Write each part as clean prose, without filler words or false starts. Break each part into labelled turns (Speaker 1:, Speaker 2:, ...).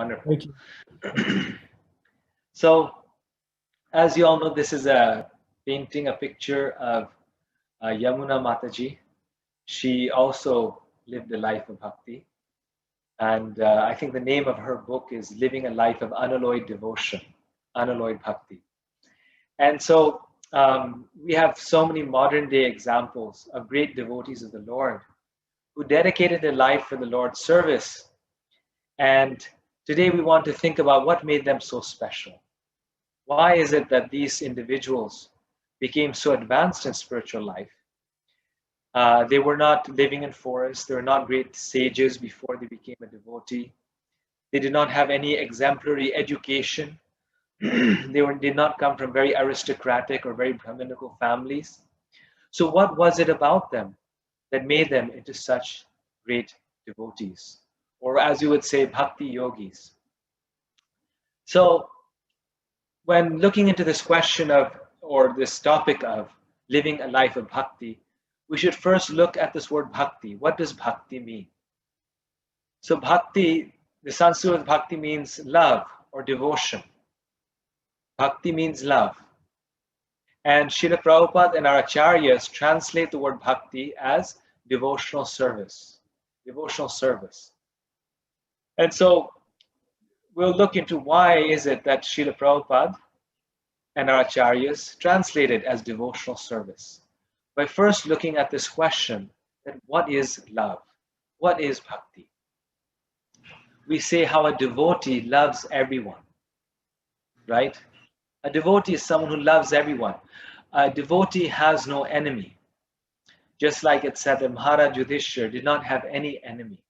Speaker 1: Wonderful.
Speaker 2: Thank you.
Speaker 1: So, as you all know, this is a painting, a picture of Yamuna Mataji. She also lived a life of bhakti. And I think the name of her book is Living a Life of Unalloyed Devotion, Unalloyed Bhakti. And so we have so many modern day examples of great devotees of the Lord who dedicated their life for the Lord's service. And today we want to think about what made them so special. Why is it that these individuals became so advanced in spiritual life? They were not living in forests. They were not great sages before they became a devotee. They did not have any exemplary education. They did not come from very aristocratic or very Brahminical families. So what was it about them that made them into such great devotees? Or as you would say, bhakti yogis. So when looking into this question of, or this topic of living a life of bhakti, we should first look at this word bhakti. What does bhakti mean? So bhakti, the Sanskrit bhakti means love or devotion. Bhakti means love. And Srila Prabhupada and our acharyas translate the word bhakti as devotional service. Devotional service. And so we'll look into why is it that Srila Prabhupada and our acharyas translate it as devotional service. By first looking at this question, that what is love? What is bhakti? We say how a devotee loves everyone, right? A devotee is someone who loves everyone. A devotee has no enemy. Just like it said that Maharaj Yudhishthira did not have any enemy.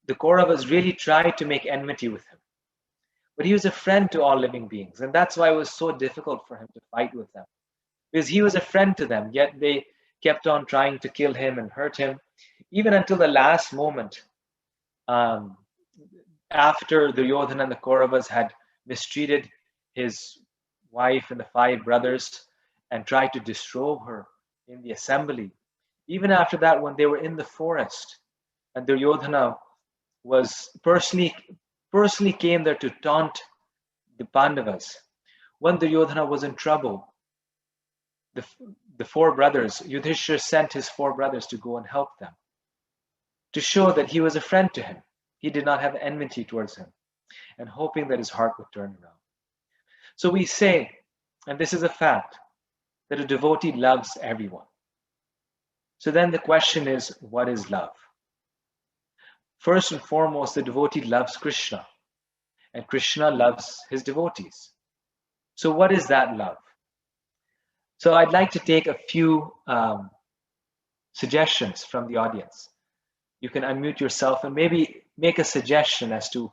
Speaker 1: The Kauravas really tried to make enmity with him. But he was a friend to all living beings. And that's why it was so difficult for him to fight with them. Because he was a friend to them, yet they kept on trying to kill him and hurt him, even until the last moment, after Duryodhana and the Kauravas had mistreated his wife and the 5 brothers and tried to destroy her in the assembly. Even after that, when they were in the forest, and Duryodhana was personally came there to taunt the Pandavas. When Duryodhana was in trouble, the 4 brothers, Yudhishthira sent his 4 brothers to go and help them, to show that he was a friend to him. He did not have enmity towards him, and hoping that his heart would turn around. So we say, and this is a fact, that a devotee loves everyone. So then the question is, what is love? First and foremost, the devotee loves Krishna, and Krishna loves his devotees. So what is that love? So I'd like to take a few suggestions from the audience. You can unmute yourself and maybe make a suggestion as to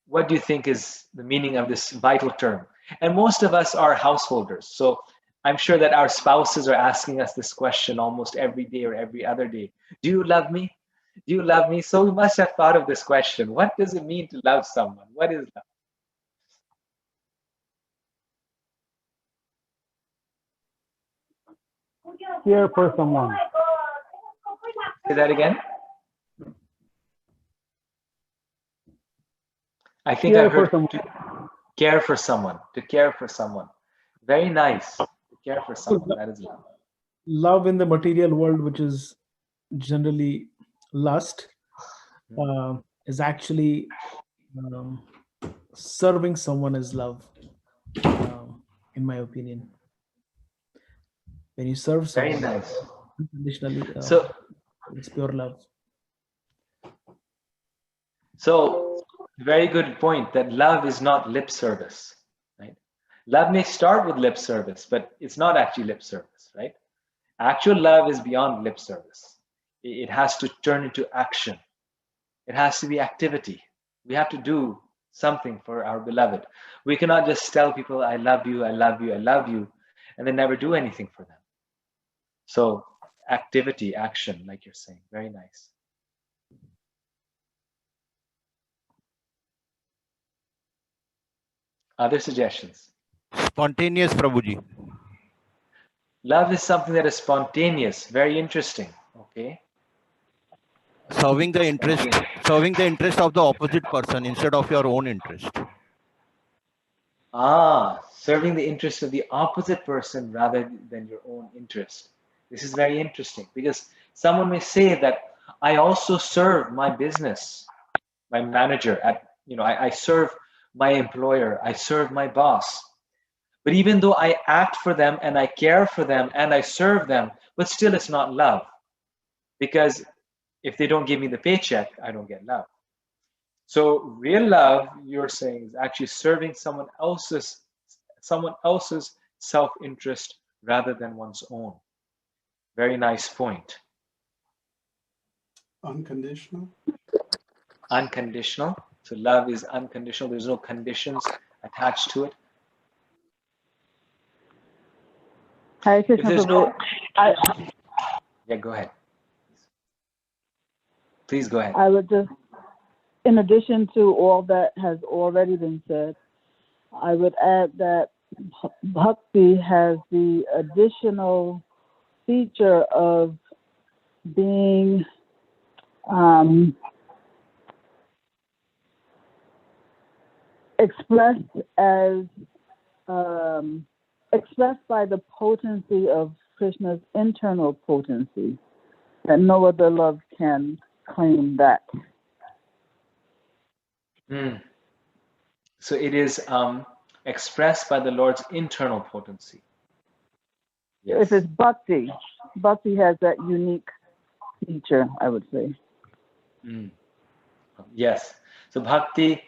Speaker 1: what do you think is the meaning of this vital term. And most of us are householders. So I'm sure that our spouses are asking us this question almost every day or every other day. Do you love me? Do you love me? So we must have thought of this question. What does it mean to love someone? What is love?
Speaker 2: Care for someone.
Speaker 1: Say that again. I think I heard to care for someone. To care for someone. Very nice. To care for someone. That is love.
Speaker 2: Love in the material world, which is generally lust, is actually serving someone is love, in my opinion. When you serve someone,
Speaker 1: very nice.
Speaker 2: Unconditionally,
Speaker 1: So
Speaker 2: it's pure love.
Speaker 1: So very good point that love is not lip service, right? Love may start with lip service, but it's not actually lip service, right? Actual love is beyond lip service. It has to turn into action. It has to be activity. We have to do something for our beloved. We cannot just tell people, I love you, I love you, I love you, and then never do anything for them. So activity, action, like you're saying, very nice. Other suggestions?
Speaker 3: Spontaneous, Prabhuji.
Speaker 1: Love is something that is spontaneous, very interesting. Okay.
Speaker 3: Serving the interest serving the interest of the opposite person instead of your own interest.
Speaker 1: Serving the interest of the opposite person rather than your own interest. This is very interesting because someone may say that I also serve my business, my manager I serve my employer, I serve my boss. But even though I act for them and I care for them and I serve them, but still it's not love. Because if they don't give me the paycheck, I don't get love. So real love, you're saying, is actually serving someone else's self-interest rather than one's own. Very nice point.
Speaker 4: Unconditional.
Speaker 1: Unconditional. So love is unconditional. There's no conditions attached to it.
Speaker 5: Hare Krishna,
Speaker 1: If there's
Speaker 5: Prabhu.
Speaker 1: Yeah, go ahead. Please go ahead.
Speaker 5: I would just, in addition to all that has already been said, I would add that Bhakti has the additional feature of being expressed by the potency of Krishna's internal potency, that no other love can claim that.
Speaker 1: So it is expressed by the Lord's internal potency. Yes.
Speaker 5: If it's Bhakti, Bhakti has that unique feature, I would say.
Speaker 1: Yes. So Bhakti,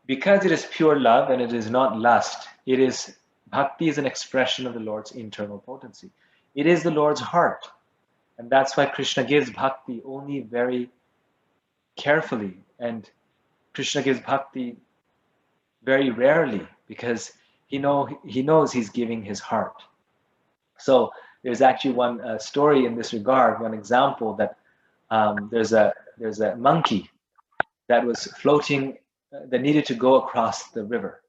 Speaker 1: because it is pure love and it is not lust, Bhakti is an expression of the Lord's internal potency. It is the Lord's heart. And that's why Krishna gives Bhakti only very carefully. And Krishna gives Bhakti very rarely because he knows he's giving his heart. So there's actually one story in this regard, one example that there's a monkey that was floating, that needed to go across the river.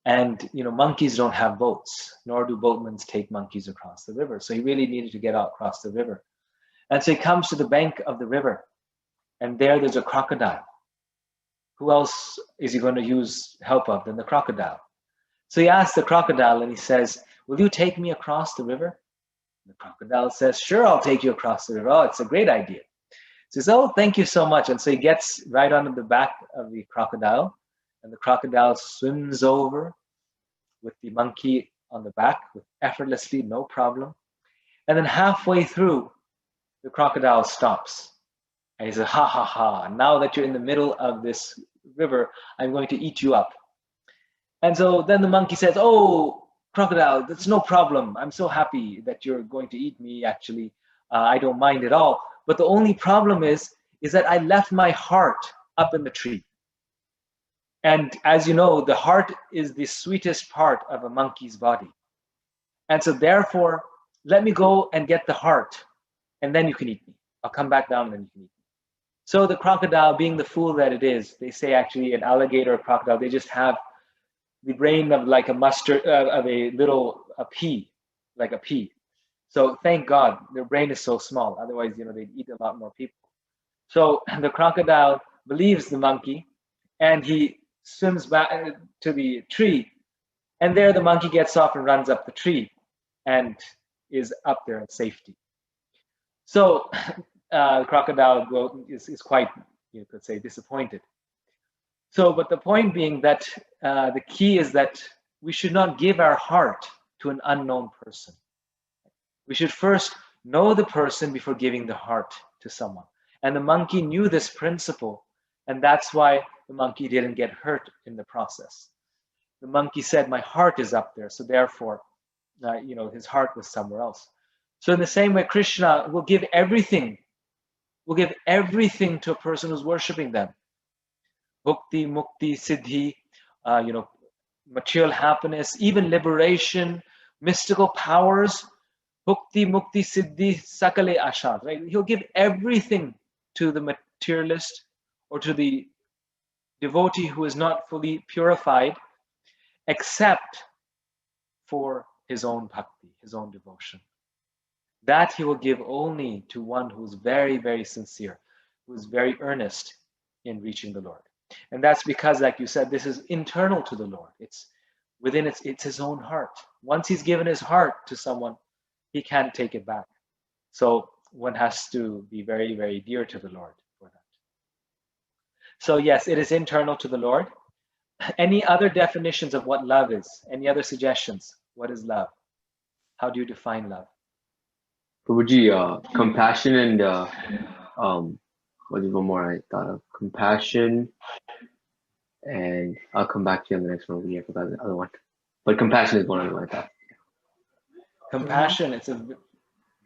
Speaker 1: And monkeys don't have boats, nor do boatmen take monkeys across the river. So he really needed to get out across the river. And so he comes to the bank of the river, and there's a crocodile. Who else is he going to use help of than the crocodile? So he asks the crocodile and he says, "Will you take me across the river?" The crocodile says, "Sure, I'll take you across the river." "Oh, it's a great idea." He says, "Oh, thank you so much." And so he gets right onto the back of the crocodile, and the crocodile swims over with the monkey on the back effortlessly, no problem. And then halfway through, the crocodile stops. And he says, "Ha ha ha, now that you're in the middle of this river, I'm going to eat you up." And so then the monkey says, "Oh, crocodile, that's no problem. I'm so happy that you're going to eat me, actually. I don't mind at all. But the only problem is that I left my heart up in the tree. And as you know, the heart is the sweetest part of a monkey's body. And so therefore, let me go and get the heart, and then you can eat me. I'll come back down and then you can eat me." So the crocodile, being the fool that it is, they say actually an alligator or crocodile, they just have the brain of like a mustard, of a pea, like a pea. So thank God their brain is so small. Otherwise, they'd eat a lot more people. So the crocodile believes the monkey, and he swims back to the tree. And there the monkey gets off and runs up the tree and is up there in safety. So the crocodile is quite, you could say, disappointed. So, but the point being that the key is that we should not give our heart to an unknown person. We should first know the person before giving the heart to someone. And the monkey knew this principle, and that's why the monkey didn't get hurt in the process. The monkey said, "My heart is up there," so therefore, his heart was somewhere else. So in the same way, Krishna will give everything. Will give everything to a person who's worshiping them. Bhakti, mukti, siddhi, material happiness, even liberation, mystical powers. Bhakti, mukti, siddhi, sakale ashad. Right? He'll give everything to the materialist or to the devotee who is not fully purified, except for his own bhakti, his own devotion. That he will give only to one who is very, very sincere. who is very earnest in reaching the Lord. And that's because, like you said, this is internal to the Lord. It's within, it's his own heart. Once he's given his heart to someone, he can't take it back. So one has to be very, very dear to the Lord for that. So yes, it is internal to the Lord. Any other definitions of what love is? Any other suggestions? What is love? How do you define love?
Speaker 4: Prabhuji, compassion and what is one more I thought of? Compassion, and I'll come back to you on the next one. I forgot the other one, but compassion is one of the one I thought.
Speaker 1: Compassion, it's a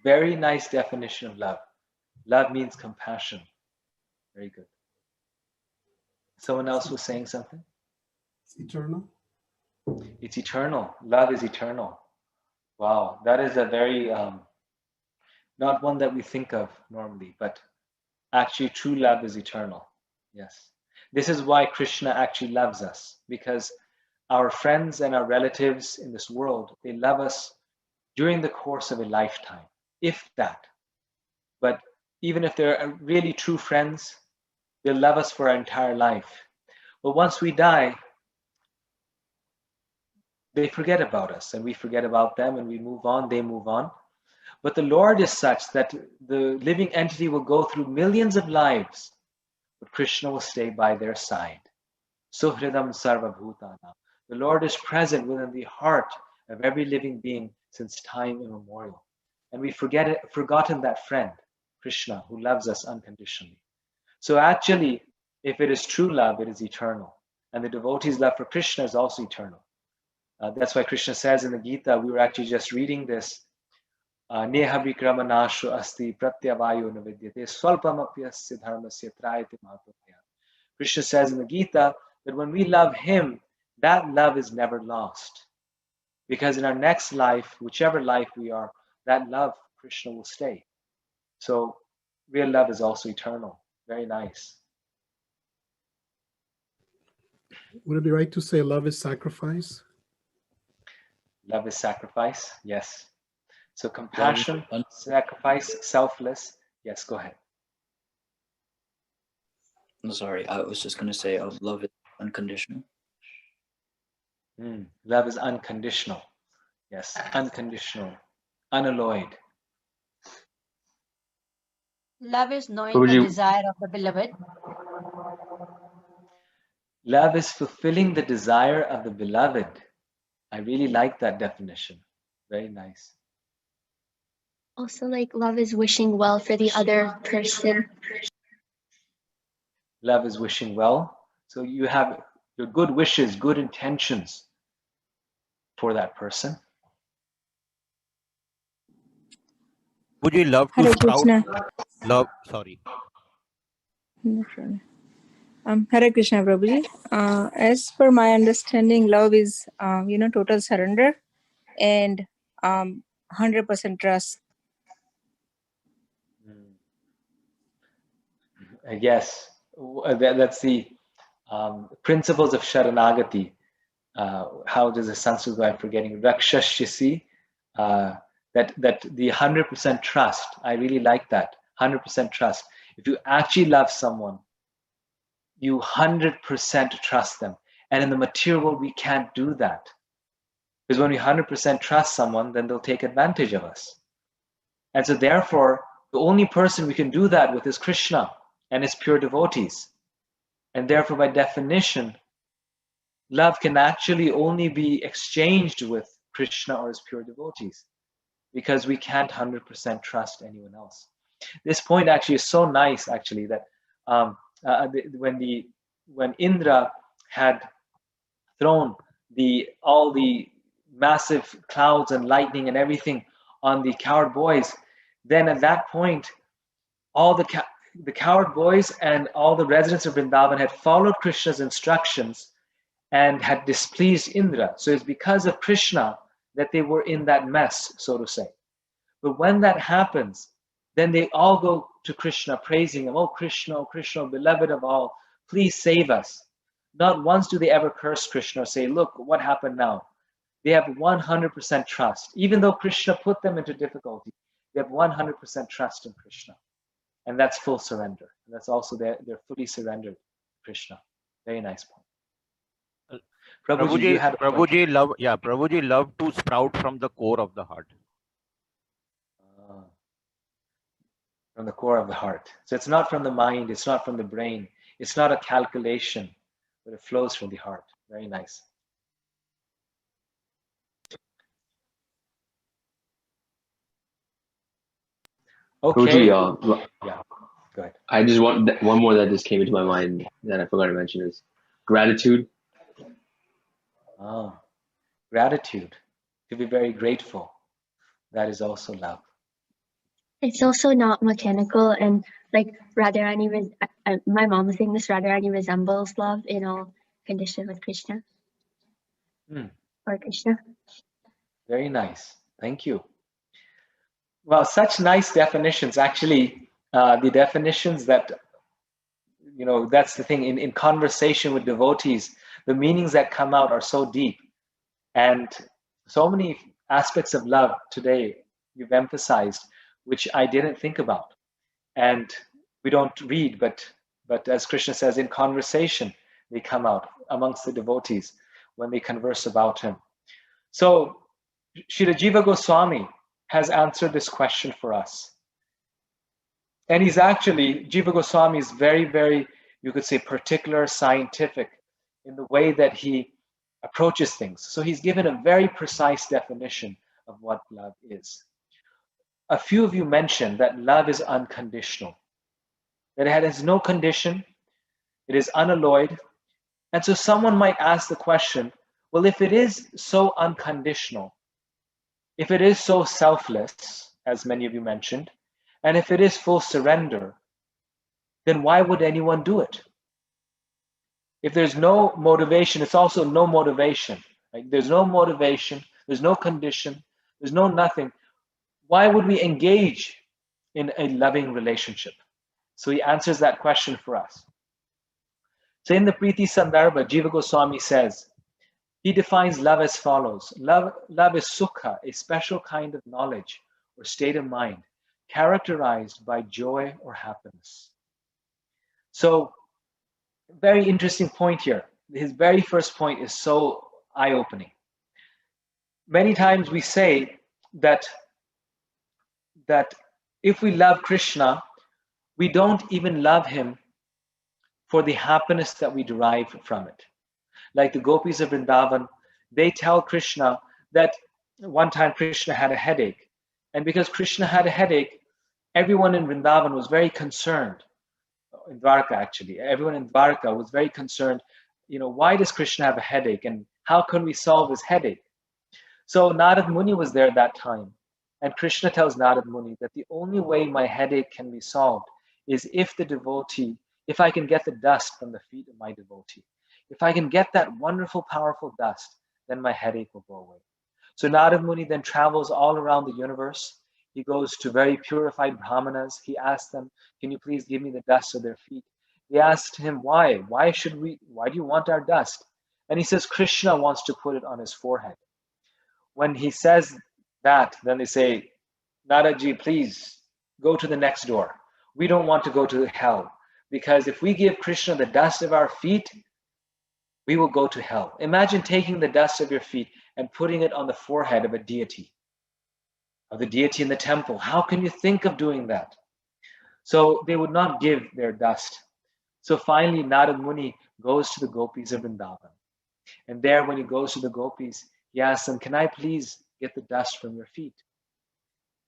Speaker 1: very nice definition of love. Love means compassion. Very good. Someone else was saying something?
Speaker 6: It's eternal.
Speaker 1: It's eternal. Love is eternal. Wow, that is a very, not one that we think of normally, but actually true love is eternal. Yes. This is why Krishna actually loves us, because our friends and our relatives in this world, they love us during the course of a lifetime, if that. But even if they're really true friends, they'll love us for our entire life. But once we die, they forget about us and we forget about them and we move on, they move on. But the Lord is such that the living entity will go through millions of lives, but Krishna will stay by their side. Suhridam sarva bhutana. The Lord is present within the heart of every living being since time immemorial. And we forgotten that friend, Krishna, who loves us unconditionally. So actually, if it is true love, it is eternal. And the devotee's love for Krishna is also eternal. That's why Krishna says in the Gita, we were actually just reading this, Neha vikramanashu asti pratyavayo navidyate swalpamapyasya dharmasya trayate mahatmya. Krishna says in the Gita that when we love him, that love is never lost. Because in our next life, whichever life we are, that love, Krishna will stay. So real love is also eternal. Very nice.
Speaker 6: Would it be right to say love is sacrifice?
Speaker 1: Love is sacrifice, yes. So compassion, sacrifice, selfless. Yes, go ahead.
Speaker 7: I'm sorry, I was just going to say love is unconditional.
Speaker 1: Love is unconditional. Yes, unconditional, unalloyed.
Speaker 8: Love is knowing the desire of the beloved.
Speaker 1: Love is fulfilling the desire of the beloved. I really like that definition. Very nice.
Speaker 9: Also, like love is wishing well for the other person.
Speaker 1: Love is wishing well. So you have your good wishes, good intentions for that person.
Speaker 3: Would you love to
Speaker 9: Hare
Speaker 3: sprout
Speaker 9: Krishna.
Speaker 3: love? Sorry.
Speaker 9: No problem. Hare Krishna, Prabhuji. As per my understanding, love is, total surrender and 100% trust.
Speaker 1: Yes, that's the principles of Sharanagati. How does the Sanskrit go? I'm forgetting. Rakshashyasi. That the 100% trust. I really like that. 100% trust. If you actually love someone, you 100% trust them. And in the material world, we can't do that. Because when we 100% trust someone, then they'll take advantage of us. And so therefore, the only person we can do that with is Krishna and his pure devotees. And therefore, by definition, love can actually only be exchanged with Krishna or his pure devotees, because we can't 100% trust anyone else. This point actually is so nice, actually, that when Indra had thrown all the massive clouds and lightning and everything on the coward boys, then at that point, all the coward boys and all the residents of Vrindavan had followed Krishna's instructions and had displeased Indra. So it's because of Krishna that they were in that mess, so to say. But when that happens, then they all go to Krishna, praising him. Oh Krishna, beloved of all, please save us. Not once do they ever curse Krishna or say, look, what happened now? They have 100% trust. Even though Krishna put them into difficulty, they have 100% trust in Krishna. And that's full surrender. And that's also they're fully surrendered to Krishna. Very nice point. Prabhuji, you had a point.
Speaker 3: Prabhuji love to sprout from the core of the heart.
Speaker 1: From the core of the heart. So it's not from the mind, it's not from the brain, it's not a calculation, but it flows from the heart. Very nice. Okay. Yeah, go ahead.
Speaker 4: I just want one more that just came into my mind that I forgot to mention is gratitude.
Speaker 1: Gratitude. To be very grateful. That is also love.
Speaker 9: It's also not mechanical, and like Radharani, my mom was saying this, Radharani resembles love in all condition with Krishna. Or Krishna.
Speaker 1: Very nice. Thank you. Well, such nice definitions. Actually, the definitions that, that's the thing. In conversation with devotees, the meanings that come out are so deep. And so many aspects of love today you've emphasized, which I didn't think about. And we don't read, but as Krishna says, in conversation, they come out amongst the devotees when they converse about him. So Srila Jiva Goswami has answered this question for us. And Jiva Goswami is very, very, you could say, particular, scientific in the way that he approaches things. So he's given a very precise definition of what love is. A few of you mentioned that love is unconditional, that it has no condition, it is unalloyed. And so someone might ask the question, well, if it is so unconditional, if it is so selfless, as many of you mentioned, and if it is full surrender, then why would anyone do it? If there's no motivation, it's also no motivation. Right? There's no motivation, there's no condition, there's no nothing. Why would we engage in a loving relationship? So he answers that question for us. So in the Priti Sandarbha, Jiva Goswami says, he defines love as follows. Love is sukha, a special kind of knowledge or state of mind characterized by joy or happiness. So, very interesting point here. His very first point is so eye-opening. Many times we say that if we love Krishna, we don't even love him for the happiness that we derive from it. Like the gopis of Vrindavan, they tell Krishna that one time Krishna had a headache. And because Krishna had a headache, everyone in Vrindavan was very concerned. In Dwarka, actually, everyone in Dwarka was very concerned, why does Krishna have a headache and how can we solve his headache? So Narad Muni was there at that time. And Krishna tells Narad Muni that the only way my headache can be solved is if I can get the dust from the feet of my devotee. If I can get that wonderful, powerful dust, then my headache will go away. So Narad Muni then travels all around the universe. He goes to very purified brahmanas. He asks them, can you please give me the dust of their feet? They asked him, why? Why do you want our dust? And he says, Krishna wants to put it on his forehead. When he says that, then they say, Naraji, please go to the next door. We don't want to go to hell, because if we give Krishna the dust of our feet, we will go to hell. Imagine taking the dust of your feet and putting it on the forehead of a deity, of the deity in the temple. How can you think of doing that? So they would not give their dust. So finally, Narad Muni goes to the gopis of Vrindavan. And there, when he goes to the gopis, he asks them, can I please get the dust from your feet?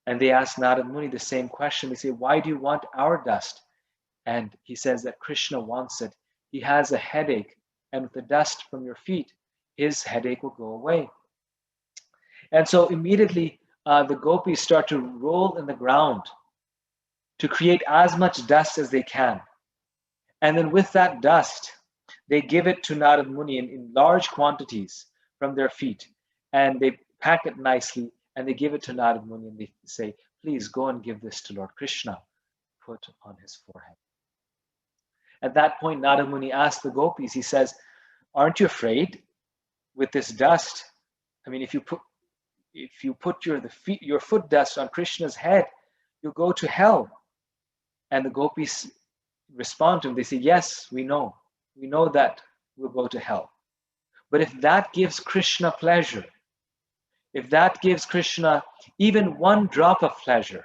Speaker 1: And they ask Narad Muni the same question. They say, why do you want our dust? And he says that Krishna wants it. He has a headache, and with the dust from your feet, his headache will go away. And so immediately, the gopis start to roll in the ground to create as much dust as they can. And then with that dust, they give it to Narad Muni in large quantities from their feet. And they pack it nicely, and they give it to Narad Muni, and they say, please go and give this to Lord Krishna, put on his forehead. At that point, Narad Muni asks the gopis, he says, aren't you afraid with this dust? I mean, if you put your foot dust on Krishna's head, you'll go to hell. And the gopis respond to him. They say, yes, we know that we'll go to hell. But if that gives Krishna pleasure, if that gives Krishna even one drop of pleasure,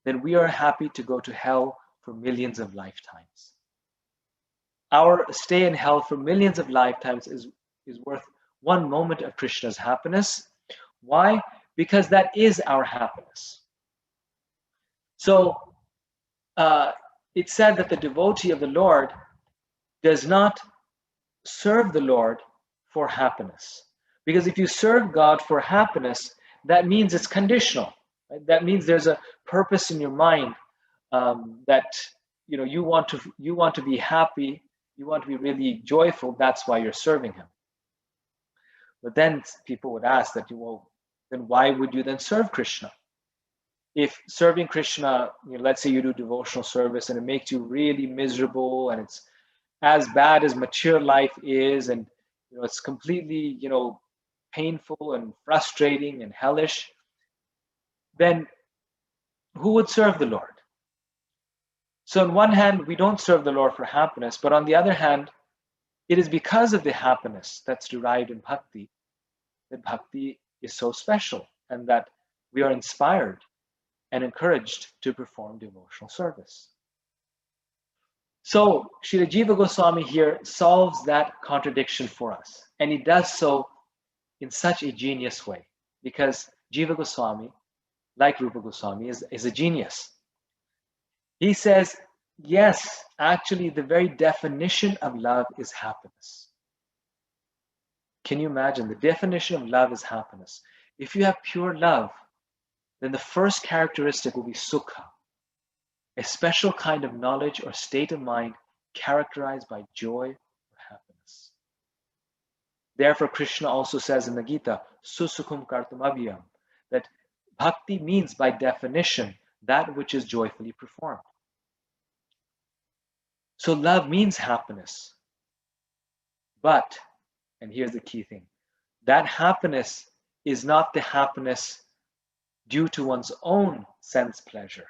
Speaker 1: then we are happy to go to hell for millions of lifetimes. Our stay in hell for millions of lifetimes is worth one moment of Krishna's happiness. Why? Because that is our happiness. So it's said that the devotee of the Lord does not serve the Lord for happiness. Because if you serve God for happiness, that means it's conditional. Right? That means there's a purpose in your mind that you want to be happy, you want to be really joyful. That's why you're serving Him. But then people would ask that, well, then why would you then serve Krishna? If serving Krishna, let's say you do devotional service and it makes you really miserable, and it's as bad as mature life is, and it's completely painful and frustrating and hellish, then who would serve the Lord? So on one hand, we don't serve the Lord for happiness, but on the other hand, it is because of the happiness that's derived in bhakti that bhakti is so special, and that we are inspired and encouraged to perform devotional service. So Srila Jiva Goswami here solves that contradiction for us, and he does so in such a genius way, because Jiva Goswami, like Rupa Goswami, is a genius. He says, yes, actually the very definition of love is happiness. Can you imagine? The definition of love is happiness. If you have pure love, then the first characteristic will be sukha, a special kind of knowledge or state of mind characterized by joy or happiness. Therefore, Krishna also says in the Gita, susukham kartam abhyam, that bhakti means by definition that which is joyfully performed. So love means happiness. But, and here's the key thing, that happiness is not the happiness due to one's own sense pleasure,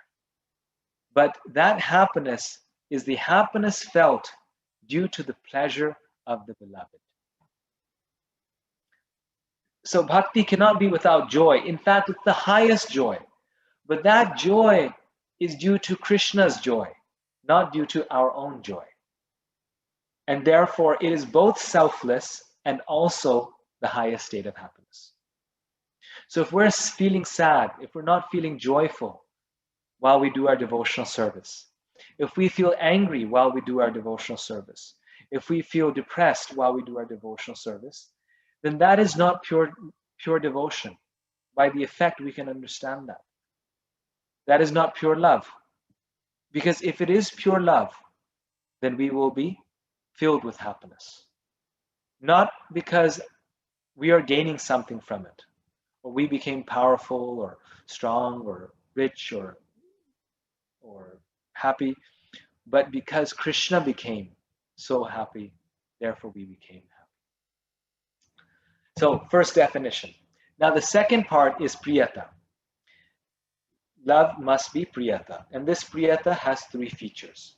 Speaker 1: but that happiness is the happiness felt due to the pleasure of the beloved. So bhakti cannot be without joy. In fact, it's the highest joy. But that joy is due to Krishna's joy, not due to our own joy. And therefore, it is both selfless and also the highest state of happiness. So if we're feeling sad, if we're not feeling joyful while we do our devotional service, if we feel angry while we do our devotional service, if we feel depressed while we do our devotional service, then that is not pure devotion. By the effect, we can understand that. That is not pure love. Because if it is pure love, then we will be filled with happiness. Not because we are gaining something from it, or we became powerful or strong or rich or happy, but because Krishna became so happy, therefore we became happy. So first definition. Now the second part is priyata. Love must be priyata, and this priyata has three features.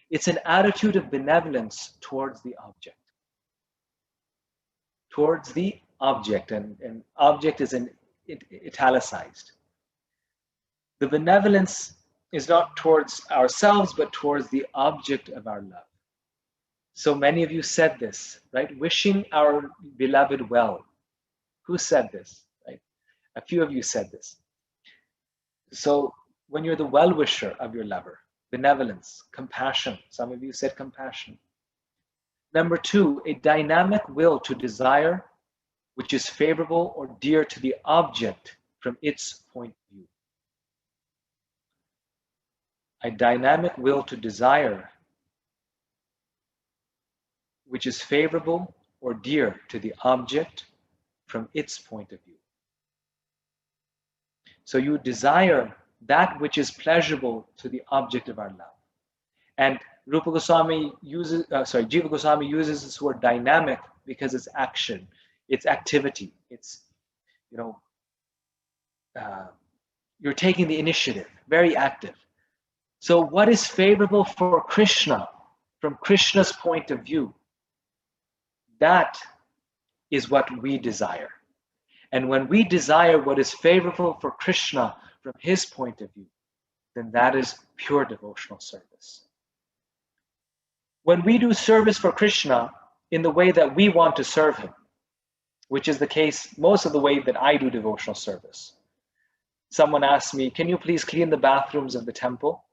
Speaker 1: It's an attitude of benevolence towards the object. Towards the object, and object is italicized. The benevolence is not towards ourselves, but towards the object of our love. So many of you said this, right? Wishing our beloved well. Who said this, right? A few of you said this. So when you're the well-wisher of your lover, benevolence, compassion. Some of you said compassion. Number two, a dynamic will to desire which is favorable or dear to the object from its point of view. A dynamic will to desire which is favorable or dear to the object from its point of view. So you desire that which is pleasurable to the object of our love. And Rupa Goswami uses, Jiva Goswami uses this word dynamic because it's action, it's activity, it's, you're taking the initiative, very active. So what is favorable for Krishna from Krishna's point of view? That is what we desire. And when we desire what is favorable for Krishna from his point of view, then that is pure devotional service. When we do service for Krishna in the way that we want to serve him, which is the case most of the way that I do devotional service. Someone asks me, can you please clean the bathrooms of the temple?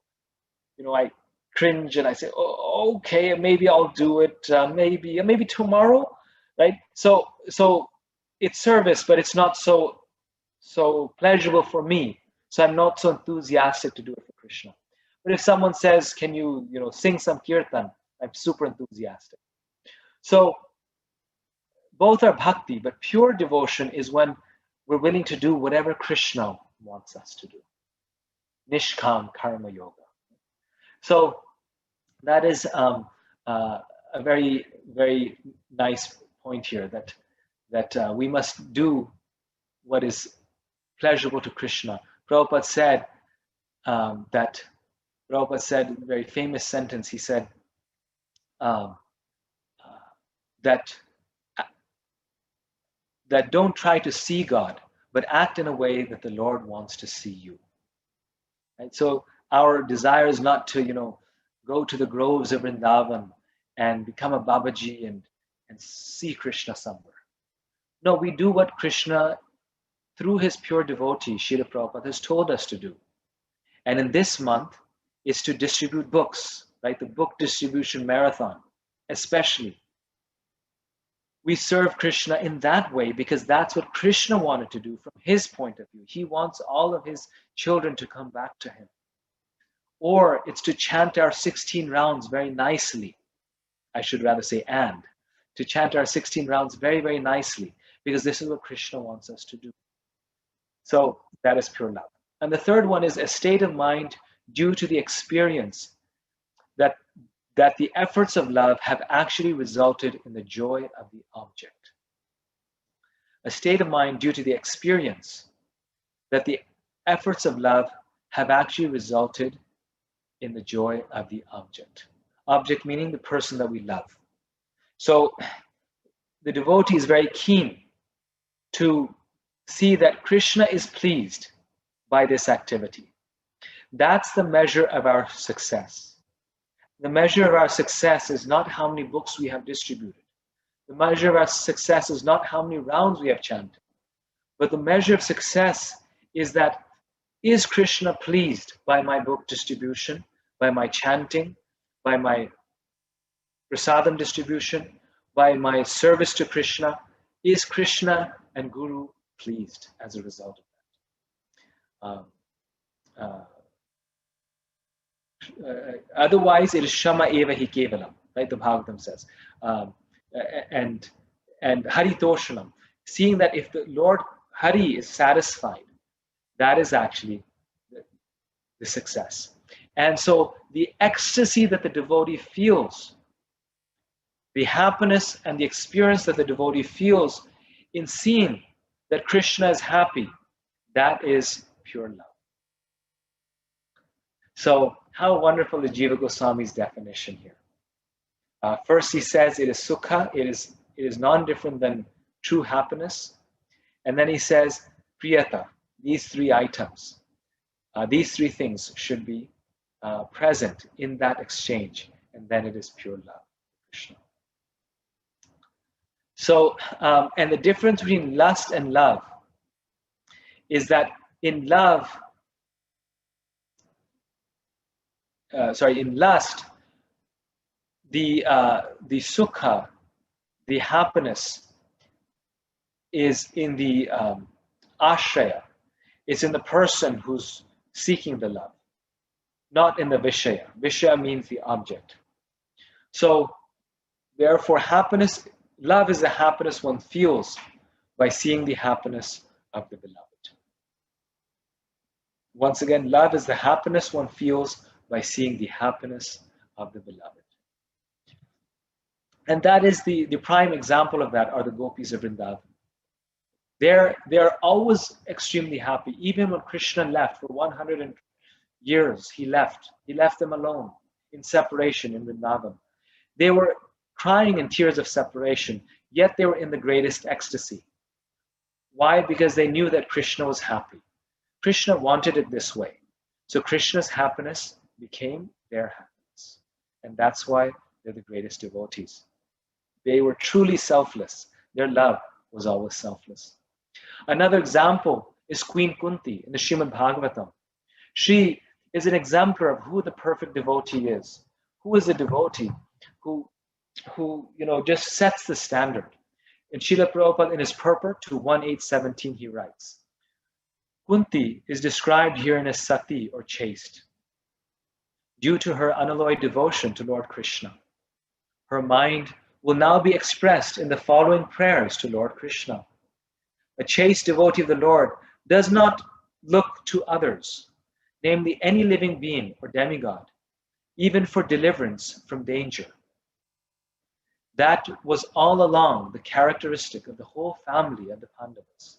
Speaker 1: I cringe and I say, oh, okay, maybe I'll do it, maybe tomorrow, right? So it's service, but it's not so pleasurable for me. So I'm not so enthusiastic to do it for Krishna. But if someone says, can you sing some kirtan, I'm super enthusiastic. So both are bhakti, but pure devotion is when we're willing to do whatever Krishna wants us to do. Nishkam karma yoga. So that is a very, very nice point here, that we must do what is pleasurable to Krishna. Prabhupada said a very famous sentence. He said that don't try to see God, but act in a way that the Lord wants to see you. Right? So our desire is not to, go to the groves of Vrindavan and become a Babaji and see Krishna somewhere. No, we do what Krishna, through his pure devotee, Srila Prabhupada, has told us to do. And in this month is to distribute books, right? The book distribution marathon, especially. We serve Krishna in that way because that's what Krishna wanted to do from his point of view. He wants all of his children to come back to him. Or it's to chant our 16 rounds very nicely. I should rather say to chant our 16 rounds very, very nicely, because this is what Krishna wants us to do. So that is pure love. And the third one is a state of mind due to the experience that the efforts of love have actually resulted in the joy of the object. A state of mind due to the experience that the efforts of love have actually resulted in the joy of the object. Object meaning the person that we love. So the devotee is very keen to see that Krishna is pleased by this activity. That's the measure of our success. The measure of our success is not how many books we have distributed. The measure of our success is not how many rounds we have chanted. But the measure of success is that, is Krishna pleased by my book distribution, by my chanting, by my prasadam distribution, by my service to Krishna? Is Krishna and Guru pleased as a result of that? Otherwise, it is Shama Eva Hi Kevalam, right? The Bhagavatam says. And Hari Toshanam, seeing that if the Lord Hari is satisfied, that is actually the success. And so the ecstasy that the devotee feels, the happiness and the experience that the devotee feels in seeing that Krishna is happy, that is pure love. So how wonderful is Jiva Goswami's definition here. First he says it is sukha, it is non-different than true happiness. And then he says priyata, these three items, these three things should be present in that exchange, and then it is pure love, Krishna. So, and the difference between lust and love is that in love, in lust, the sukha, the happiness, is in the ashraya. It's in the person who's seeking the love, not in the vishaya. Vishaya means the object. So, therefore, happiness, love is the happiness one feels by seeing the happiness of the beloved. Once again, love is the happiness one feels by seeing the happiness of the beloved. And that is the prime example of that are the gopis of Vrindavan. They're always extremely happy. Even when Krishna left for 120 years, he left. He left them alone in separation in Vrindavan. They were crying in tears of separation, yet they were in the greatest ecstasy. Why? Because they knew that Krishna was happy. Krishna wanted it this way. So Krishna's happiness became their happiness. And that's why they're the greatest devotees. They were truly selfless. Their love was always selfless. Another example is Queen Kunti in the Srimad Bhagavatam. She is an exemplar of who the perfect devotee is. Who is a devotee who just sets the standard. In Srila Prabhupada, in his purport to 1817, he writes, Kunti is described herein as sati or chaste, due to her unalloyed devotion to Lord Krishna. Her mind will now be expressed in the following prayers to Lord Krishna. A chaste devotee of the Lord does not look to others, namely any living being or demigod, even for deliverance from danger. That was all along the characteristic of the whole family of the Pandavas.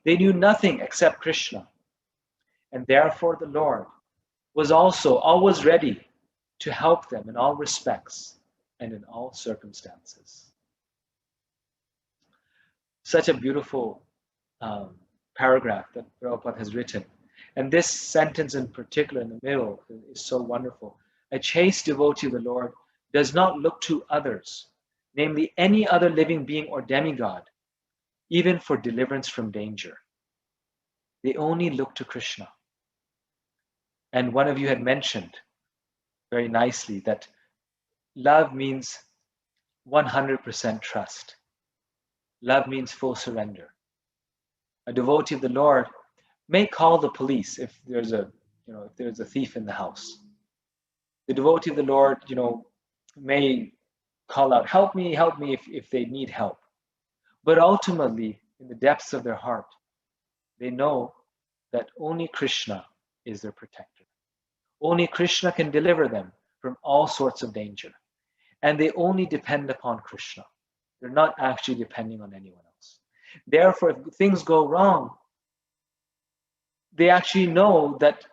Speaker 1: They knew nothing except Krishna, and therefore the Lord was also always ready to help them in all respects and in all circumstances. Such a beautiful paragraph that Prabhupada has written. And this sentence in particular in the middle is so wonderful. A chaste devotee of the Lord does not look to others, namely any other living being or demigod, even for deliverance from danger. They only look to Krishna. And one of you had mentioned very nicely that love means 100% trust. Love means full surrender. A devotee of the Lord may call the police if there's a thief in the house. The devotee of the Lord, may call out, help me if they need help. But ultimately, in the depths of their heart, they know that only Krishna is their protector. Only Krishna can deliver them from all sorts of danger. And they only depend upon Krishna. They're not actually depending on anyone else. Therefore, if things go wrong, they actually know that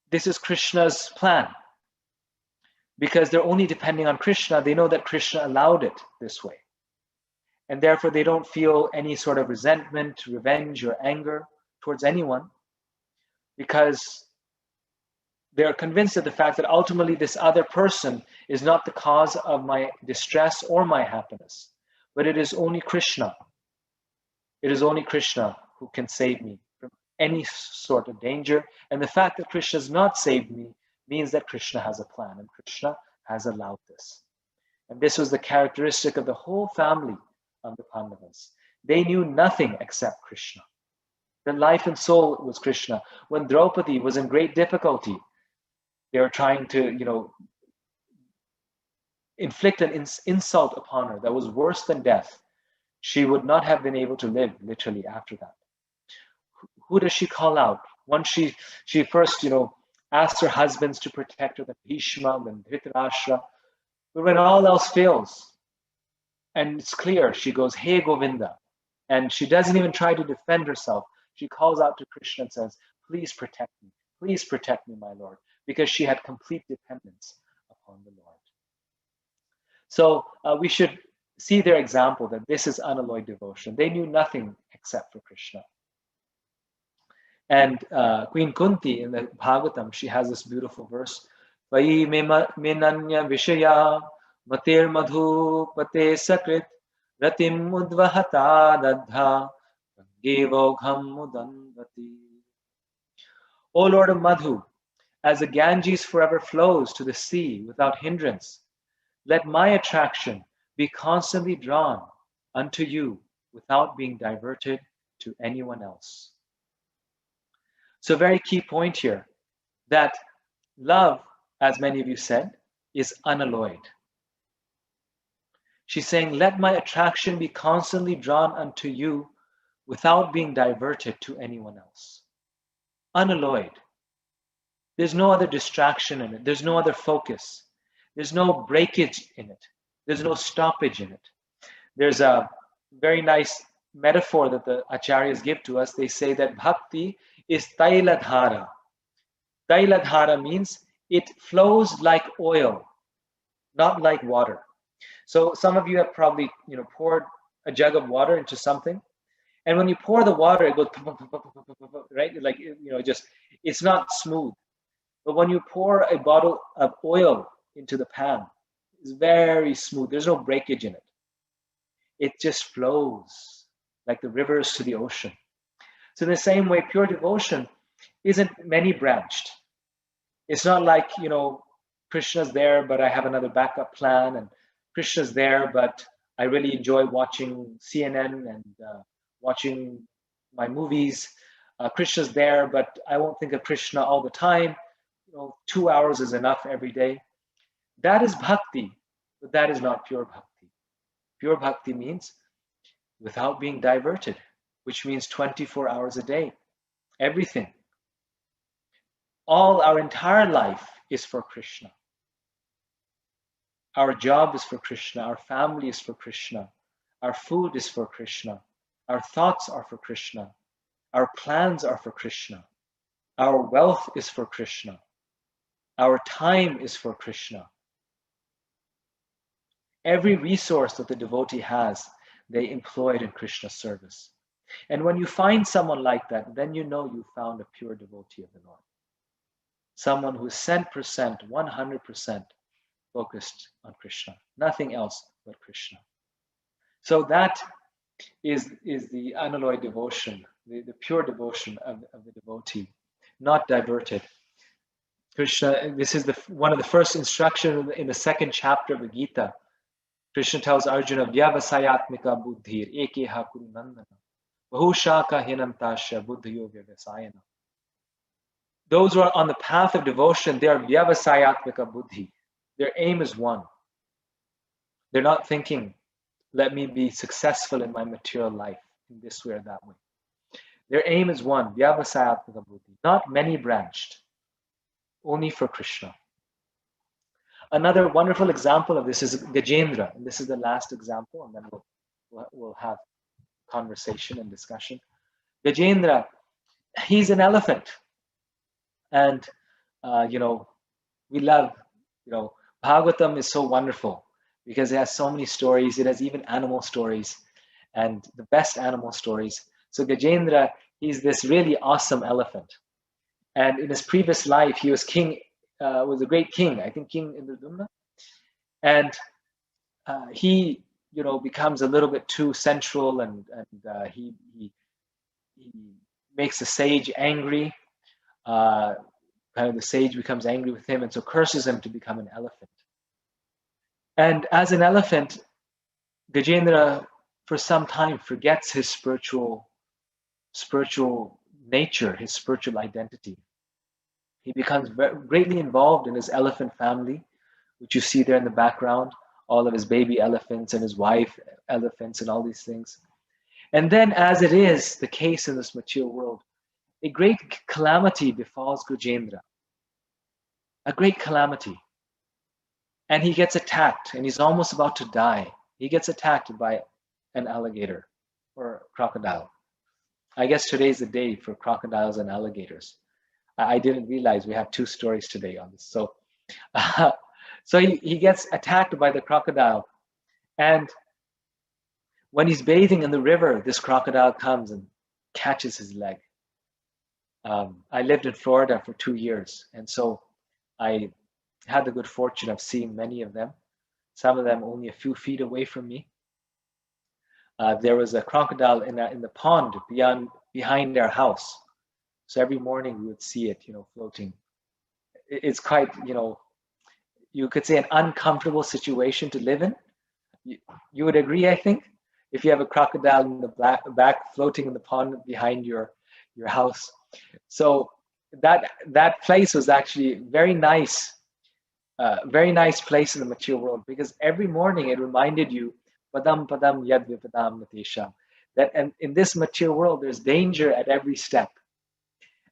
Speaker 1: this is Krishna's plan. Because they're only depending on Krishna, they know that Krishna allowed it this way. And therefore, they don't feel any sort of resentment, revenge, or anger towards anyone, because they're convinced of the fact that ultimately this other person is not the cause of my distress or my happiness, but it is only Krishna. It is only Krishna who can save me from any sort of danger. And the fact that Krishna has not saved me means that Krishna has a plan, and Krishna has allowed this. And this was the characteristic of the whole family of the Pandavas. They knew nothing except Krishna. Their life and soul was Krishna. When Draupadi was in great difficulty, they were trying to, inflict an insult upon her that was worse than death. She would not have been able to live literally after that. Who does she call out? Once she first, asked her husbands to protect her, then Bhishma, then Dhritarashtra. But when all else fails, and it's clear, she goes, Hey Govinda. And she doesn't even try to defend herself. She calls out to Krishna and says, please protect me. Please protect me, my Lord. Because she had complete dependence upon the Lord. So we should see their example that this is unalloyed devotion. They knew nothing except for Krishna. And Queen Kunti in the Bhagavatam, she has this beautiful verse. Vai menanya vishaya matir madhu pate sakrit ratim mudvahata dadha gevogham mudandati. O Lord of Madhu, as the Ganges forever flows to the sea without hindrance, let my attraction be constantly drawn unto you without being diverted to anyone else. So very key point here, that love, as many of you said, is unalloyed. She's saying, let my attraction be constantly drawn unto you without being diverted to anyone else. Unalloyed. There's no other distraction in it. There's no other focus. There's no breakage in it. There's no stoppage in it. There's a very nice metaphor that the acharyas give to us. They say that bhakti is tailadhara. Tailadhara means it flows like oil, not like water. So some of you have probably, poured a jug of water into something, and when you pour the water, it goes right, like just it's not smooth. But when you pour a bottle of oil into the pan, it's very smooth. There's no breakage in it. It just flows like the rivers to the ocean. So in the same way, pure devotion isn't many branched. It's not like, Krishna's there, but I have another backup plan, and Krishna's there, but I really enjoy watching CNN and watching my movies. Krishna's there, but I won't think of Krishna all the time. 2 hours is enough every day. That is bhakti, but that is not pure bhakti. Pure bhakti means without being diverted, which means 24 hours a day, everything. All our entire life is for Krishna. Our job is for Krishna. Our family is for Krishna. Our food is for Krishna. Our thoughts are for Krishna. Our plans are for Krishna. Our wealth is for Krishna. Our time is for Krishna. Every resource that the devotee has, they employ it in Krishna's service. And when you find someone like that, then you know you found a pure devotee of the Lord. Someone who's 100% focused on Krishna, nothing else but Krishna. So that is the unalloyed devotion, the pure devotion of the devotee, not diverted. Krishna, this is one of the first instructions in the second chapter of the Gita. Krishna tells Arjuna, Vyavasayatmika buddhir ekeha kurunandana bahushaka hinantasya buddhiyo vyavasayana. Those who are on the path of devotion, they are vyavasayatmika buddhi. Their aim is one. They're not thinking, let me be successful in my material life in this way or that way. Their aim is one, vyavasayatmika buddhi, not many branched, only for Krishna. Another wonderful example of this is Gajendra, and this is the last example, and then we'll have conversation and discussion. Gajendra, he's an elephant, and we love, Bhagavatam is so wonderful because it has so many stories. It has even animal stories, and the best animal stories. So Gajendra, he's this really awesome elephant, and in his previous life, he was king. Was a great king, I think King Indradumna, and he, becomes a little bit too sensual, and he makes the sage angry. Kind of the sage becomes angry with him, and so curses him to become an elephant. And as an elephant, Gajendra, for some time, forgets his spiritual nature, his spiritual identity. He becomes greatly involved in his elephant family, which you see there in the background, all of his baby elephants and his wife elephants and all these things. And then, as it is the case in this material world, a great calamity befalls Gajendra. A great calamity. And he gets attacked, and he's almost about to die. He gets attacked by an alligator or crocodile. I guess today's the day for crocodiles and alligators. I didn't realize we have two stories today on this. So, so he gets attacked by the crocodile. And when he's bathing in the river, this crocodile comes and catches his leg. I lived in Florida for 2 years. And so I had the good fortune of seeing many of them, some of them only a few feet away from me. There was a crocodile in the pond behind our house. So every morning we would see it, floating. It's quite, you could say an uncomfortable situation to live in. You would agree, I think, if you have a crocodile in the back floating in the pond behind your house. So that place was actually very nice place in the material world, because every morning it reminded you, padam padam yad vipadam natesham, that and in this material world there's danger at every step.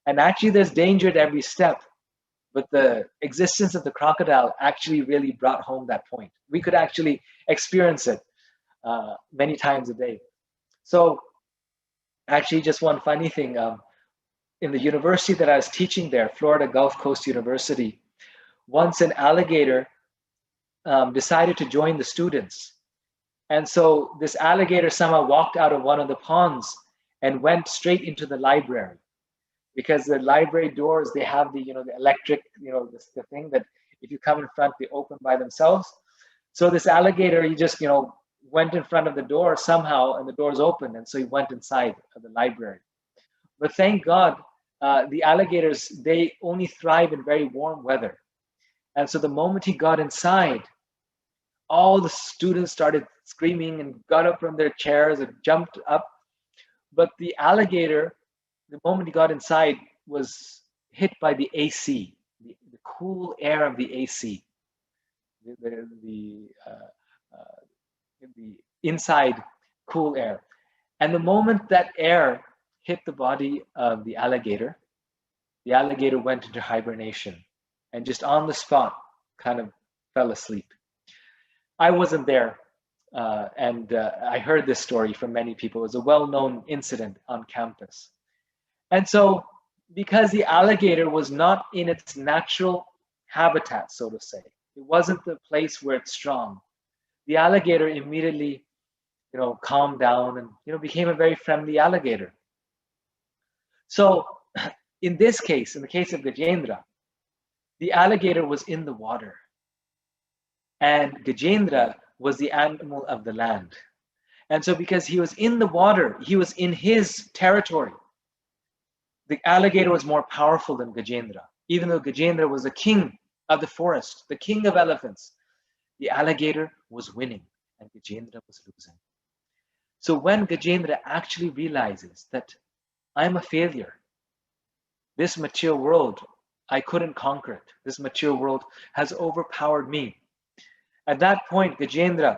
Speaker 1: And actually there's danger at every step, but the existence of the crocodile actually really brought home that point. We could actually experience it many times a day. So actually, just one funny thing, in the university that I was teaching there, Florida Gulf Coast University, once an alligator decided to join the students. And so this alligator somehow walked out of one of the ponds and went straight into the library, because the library doors, they have the, the electric, the thing that if you come in front, they open by themselves. So this alligator, he just, went in front of the door somehow, and the doors opened, and so he went inside of the library. But thank God, the alligators, they only thrive in very warm weather. And so the moment he got inside, all the students started screaming and got up from their chairs and jumped up. But the alligator, the moment he got inside, was hit by the AC, the cool air of the AC, the inside cool air. And the moment that air hit the body of the alligator went into hibernation and just on the spot kind of fell asleep. I wasn't there, and I heard this story from many people. It was a well-known incident on campus. And so because the alligator was not in its natural habitat, so to say, it wasn't the place where it's strong, the alligator immediately, calmed down and, became a very friendly alligator. So in this case, in the case of Gajendra, the alligator was in the water, and Gajendra was the animal of the land. And so because he was in the water, he was in his territory, the alligator was more powerful than Gajendra. Even though Gajendra was the king of the forest, the king of elephants, the alligator was winning and Gajendra was losing. So when Gajendra actually realizes that I'm a failure, this material world, I couldn't conquer it. This material world has overpowered me. At that point, Gajendra,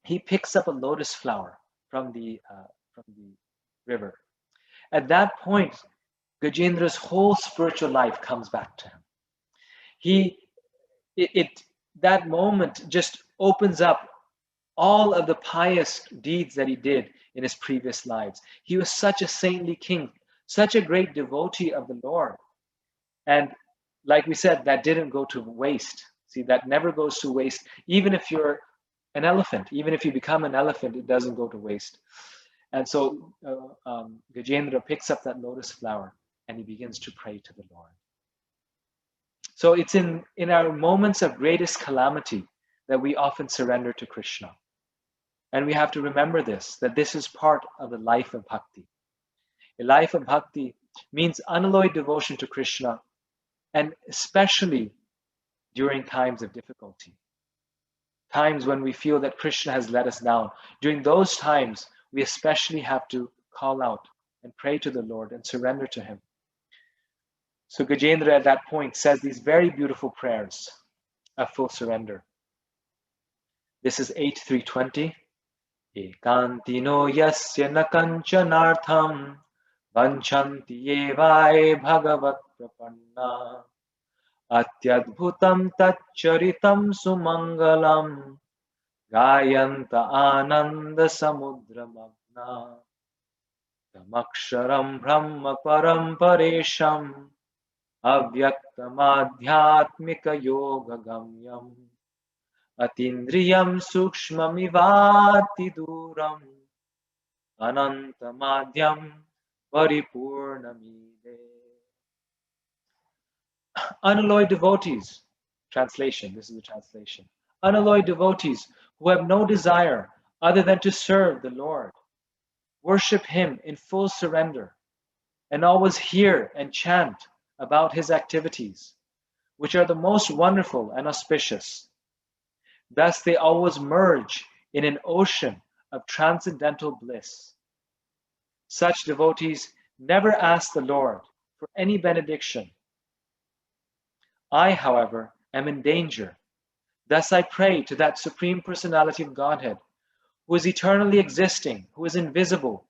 Speaker 1: he picks up a lotus flower from the river. At that point, Gajendra's whole spiritual life comes back to him. That moment just opens up all of the pious deeds that he did in his previous lives. He was such a saintly king, such a great devotee of the Lord. And like we said, that didn't go to waste. See, that never goes to waste. Even if you're an elephant, even if you become an elephant, it doesn't go to waste. And so Gajendra picks up that lotus flower and he begins to pray to the Lord. So it's in our moments of greatest calamity that we often surrender to Krishna. And we have to remember this, that this is part of the life of bhakti. A life of bhakti means unalloyed devotion to Krishna, and especially during times of difficulty, times when we feel that Krishna has let us down. During those times, we especially have to call out and pray to the Lord and surrender to him. So Gajendra at that point says these very beautiful prayers of full surrender. This is 8.320. Ekantino yasya na kanchanartham vanchanti evai bhagavat prapanna atyadbhutam tacharitam sumangalam gayanta ananda samudramagna tamaksharam brahma param paresham avyaktam adhyatmika yoga gamyam atindriyam sukshmamivati duram anantamadhyam paripurnamide. Unalloyed devotees, translation, this is the translation. Unalloyed devotees who have no desire other than to serve the Lord, worship him in full surrender, and always hear and chant about his activities, which are the most wonderful and auspicious. Thus they always merge in an ocean of transcendental bliss. Such devotees never ask the Lord for any benediction. I, however, am in danger. Thus I pray to that Supreme Personality of Godhead, who is eternally existing, who is invisible,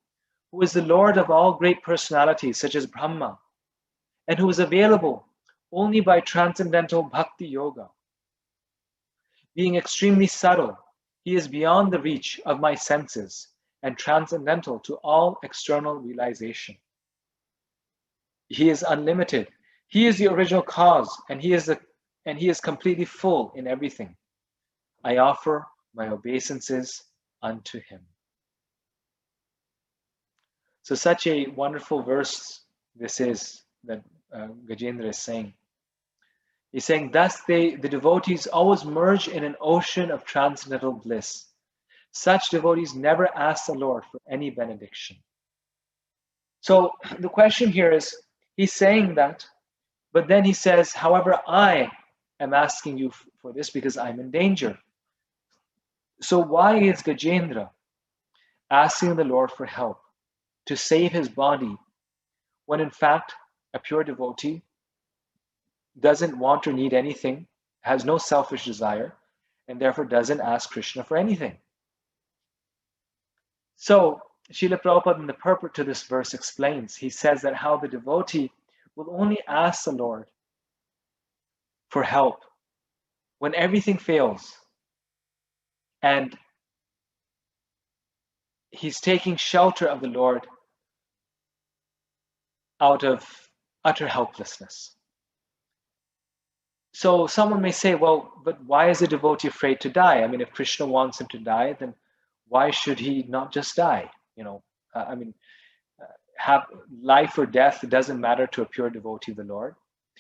Speaker 1: who is the Lord of all great personalities such as Brahma, and who is available only by transcendental bhakti yoga. Being extremely subtle, he is beyond the reach of my senses and transcendental to all external realization. He is unlimited. He is the original cause, and he is completely full in everything. I offer my obeisances unto him. So such a wonderful verse this is that Gajendra is saying. He's saying, thus the devotees always merge in an ocean of transcendental bliss. Such devotees never ask the Lord for any benediction. So the question here is, he's saying that, but then he says, however, I am asking you for this because I'm in danger. So why is Gajendra asking the Lord for help to save his body when in fact a pure devotee doesn't want or need anything, has no selfish desire, and therefore doesn't ask Krishna for anything? So Srila Prabhupada in the purport to this verse explains, he says that how the devotee will only ask the Lord for help when everything fails and he's taking shelter of the Lord out of utter helplessness. So someone may say, well, but why is a devotee afraid to die? I mean, if Krishna wants him to die, then why should he not just die? Have life or death, it doesn't matter to a pure devotee of the Lord.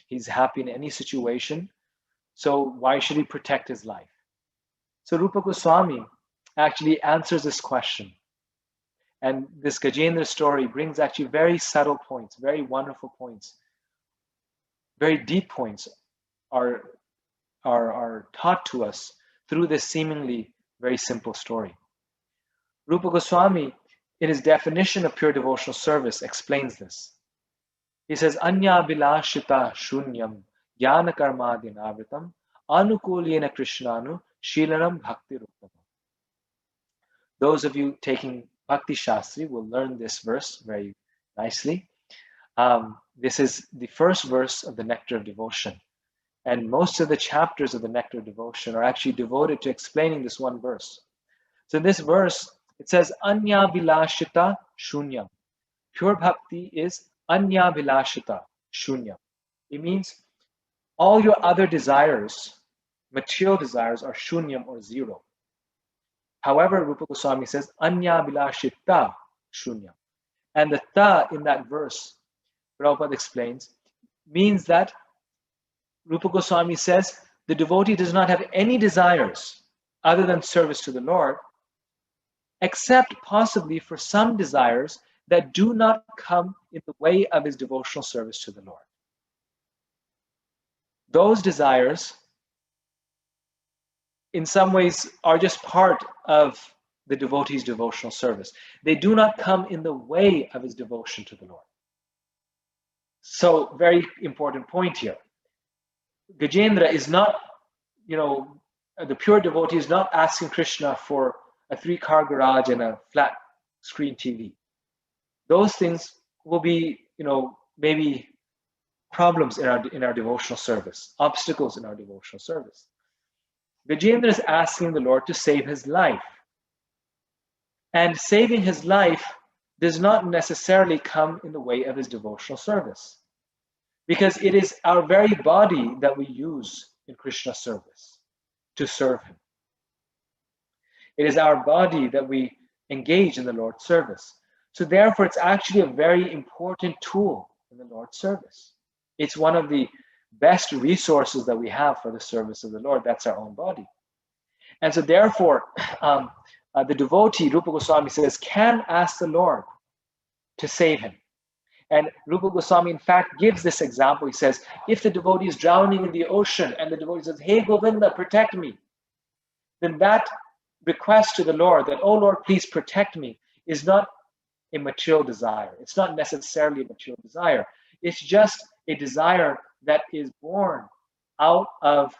Speaker 1: He's happy in any situation. So why should he protect his life? So Rupa Goswami actually answers this question. And this Gajendra story brings actually very subtle points, very wonderful points, very deep points are taught to us through this seemingly very simple story. Rupa Goswami, in his definition of pure devotional service, explains this. He says, Anya bilashita shunyam jnana karmadinavritam anukulyena krishnanu shilanam bhakti rupam. Those of you taking Bhakti Shastri will learn this verse very nicely. This is the first verse of the Nectar of Devotion. And most of the chapters of the Nectar of Devotion are actually devoted to explaining this one verse. So in this verse, it says, Anya bilashita shunyam. Pure bhakti is Anya bilashita shunyam. It means all your other desires, material desires, are shunyam or zero. However, Rupa Goswami says, Anya bilashita shunyam. And the ta in that verse, Prabhupada explains, means that Rupa Goswami says the devotee does not have any desires other than service to the Lord, except possibly for some desires that do not come in the way of his devotional service to the Lord. Those desires, in some ways, are just part of the devotee's devotional service. They do not come in the way of his devotion to the Lord. So, very important point here. Gajendra is not, the pure devotee is not asking Krishna for a 3-car garage and a flat screen TV. Those things will be, maybe problems in our devotional service, obstacles in our devotional service. Gajendra is asking the Lord to save his life. And saving his life does not necessarily come in the way of his devotional service, because it is our very body that we use in Krishna service to serve him. It is our body that we engage in the Lord's service. So therefore, it's actually a very important tool in the Lord's service. It's one of the best resources that we have for the service of the Lord. That's our own body. And so therefore, the devotee, Rupa Goswami says, can ask the Lord to save him. And Rupa Goswami, in fact, gives this example. He says, if the devotee is drowning in the ocean and the devotee says, hey, Govinda, protect me, then that request to the Lord that, oh Lord, please protect me, is not a material desire. It's not necessarily a material desire. It's just a desire that is born out of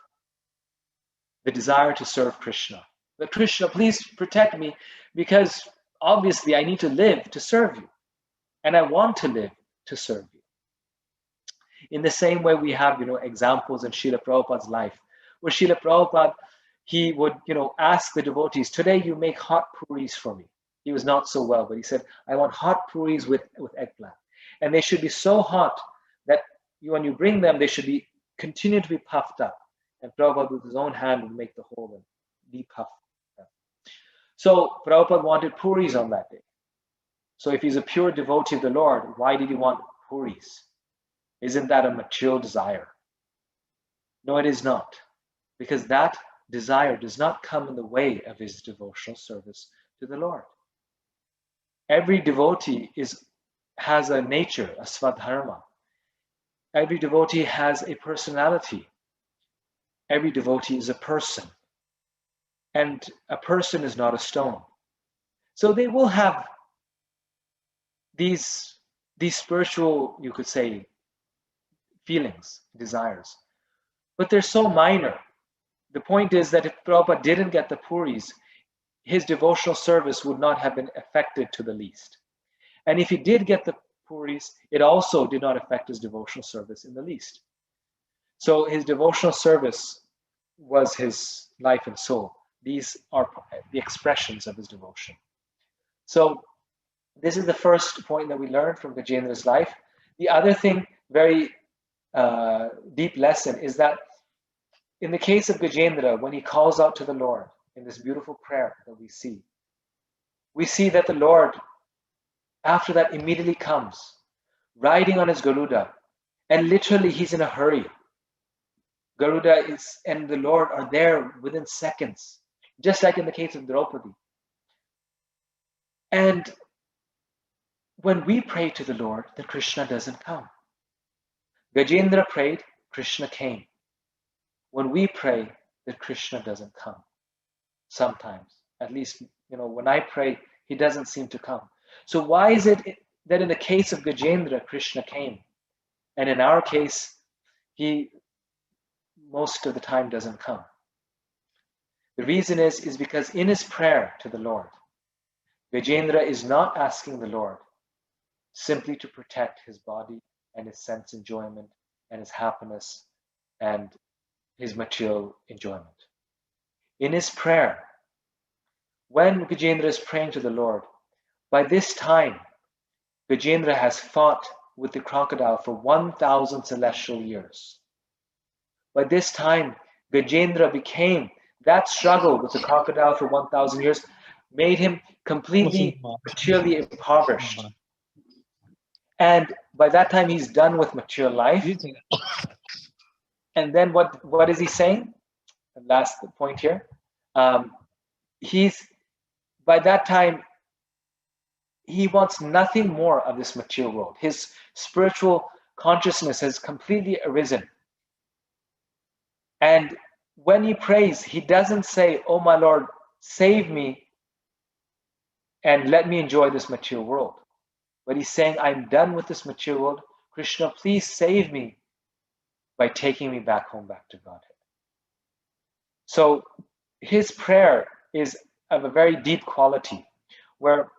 Speaker 1: the desire to serve Krishna. But Krishna, please protect me, because obviously I need to live to serve you. And I want to live to serve you. In the same way, we have, examples in Srila Prabhupada's life, where Srila Prabhupada, he would, ask the devotees, today you make hot puris for me. He was not so well, but he said, I want hot puris with eggplant. And they should be so hot when you bring them, they should be continue to be puffed up. And Prabhupada with his own hand would make the hole and depuff them. So Prabhupada wanted puris on that day. So if he's a pure devotee of the Lord, why did he want puris? Isn't that a material desire? No, it is not. Because that desire does not come in the way of his devotional service to the Lord. Every devotee has a nature, a svadharma. Every devotee has a personality. Every devotee is a person. And a person is not a stone. So they will have these spiritual, you could say, feelings, desires. But they're so minor. The point is that if Prabhupada didn't get the puris, his devotional service would not have been affected to the least. And if he did get the puris, it also did not affect his devotional service in the least. So his devotional service was his life and soul. These are the expressions of his devotion. So this is the first point that we learned from Gajendra's life. The other thing, very deep lesson, is that in the case of Gajendra, when he calls out to the Lord in this beautiful prayer that we see that the Lord, after that, immediately comes, riding on his Garuda, and literally he's in a hurry. Garuda and the Lord are there within seconds, just like in the case of Draupadi. And when we pray to the Lord, then Krishna doesn't come. Gajendra prayed, Krishna came. When we pray, then Krishna doesn't come. Sometimes, at least, when I pray, he doesn't seem to come. So why is it that in the case of Gajendra, Krishna came, and in our case, he most of the time doesn't come? The reason is because in his prayer to the Lord, Gajendra is not asking the Lord simply to protect his body and his sense enjoyment and his happiness and his material enjoyment. In his prayer, when Gajendra is praying to the Lord, by this time, Gajendra has fought with the crocodile for 1,000 celestial years. By this time, Gajendra became, that struggle with the crocodile for 1,000 years made him completely materially impoverished. And by that time, he's done with material life. And then what is he saying? The last point here. By that time, he wants nothing more of this material world. His spiritual consciousness has completely arisen. And when he prays, he doesn't say, "Oh my Lord, save me and let me enjoy this material world." But he's saying, "I'm done with this material world. Krishna, please save me by taking me back home, back to Godhead." So his prayer is of a very deep quality, where,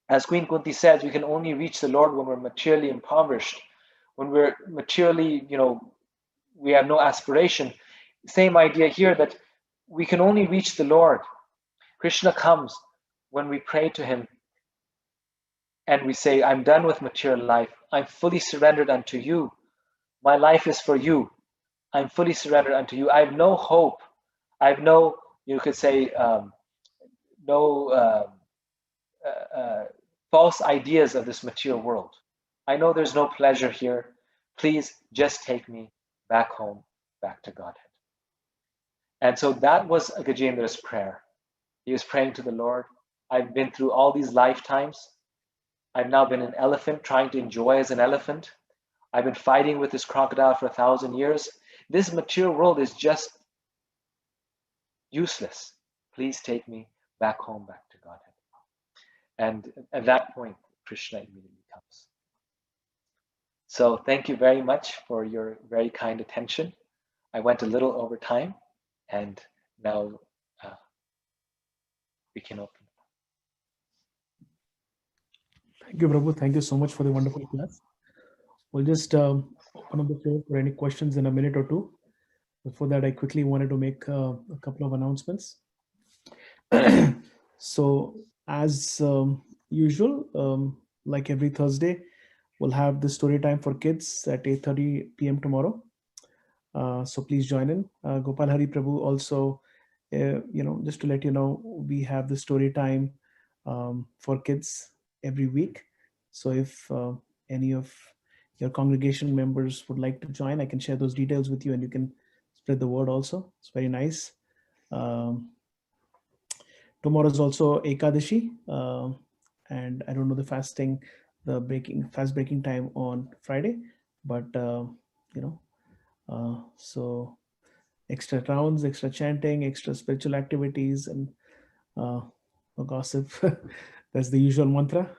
Speaker 1: as Queen Kunti says, we can only reach the Lord when we're materially impoverished, when we're materially, we have no aspiration. Same idea here, that we can only reach the Lord. Krishna comes when we pray to him and we say, "I'm done with material life. I'm fully surrendered unto you. My life is for you. I'm fully surrendered unto you. I have no hope. I have no, you could say, false ideas of this material world. I know there's no pleasure here. Please just take me back home, back to Godhead." And so that was Gajendra's prayer. He was praying to the Lord, "I've been through all these lifetimes. I've now been an elephant, trying to enjoy as an elephant. I've been fighting with this crocodile for 1,000 years. This material world is just useless. Please take me back home, back to Godhead." And at that point, Krishna immediately comes. So thank you very much for your very kind attention. I went a little over time, and now we can open.
Speaker 2: Thank you, Prabhu. Thank you so much for the wonderful class. We'll just open up the floor for any questions in a minute or two. Before that, I quickly wanted to make a couple of announcements. So as usual, like every Thursday, we'll have the story time for kids at 8:30 p.m. tomorrow. So please join in. Gopal Hari Prabhu also, just to let you know, we have the story time for kids every week. So if any of your congregation members would like to join, I can share those details with you and you can spread the word also. It's very nice. Tomorrow is also Ekadashi, and I don't know the fast breaking time on Friday, but so extra rounds, extra chanting, extra spiritual activities, and gossip. That's the usual mantra.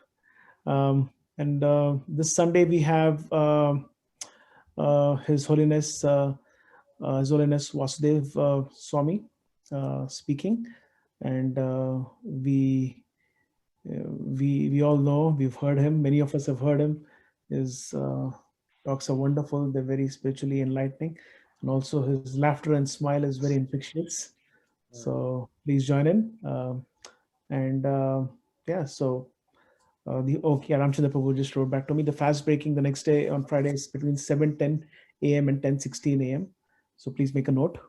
Speaker 2: And this Sunday we have His Holiness Vasudev Swami speaking, and we all know, we've heard him. Many of us have heard him. His talks are wonderful. They're very spiritually enlightening, and also his laughter and smile is very infectious. So please join in. So Ramchandra Prabhu just wrote back to me. The fast breaking the next day on Friday is between 7:10 a.m. and 10:16 a.m. So please make a note.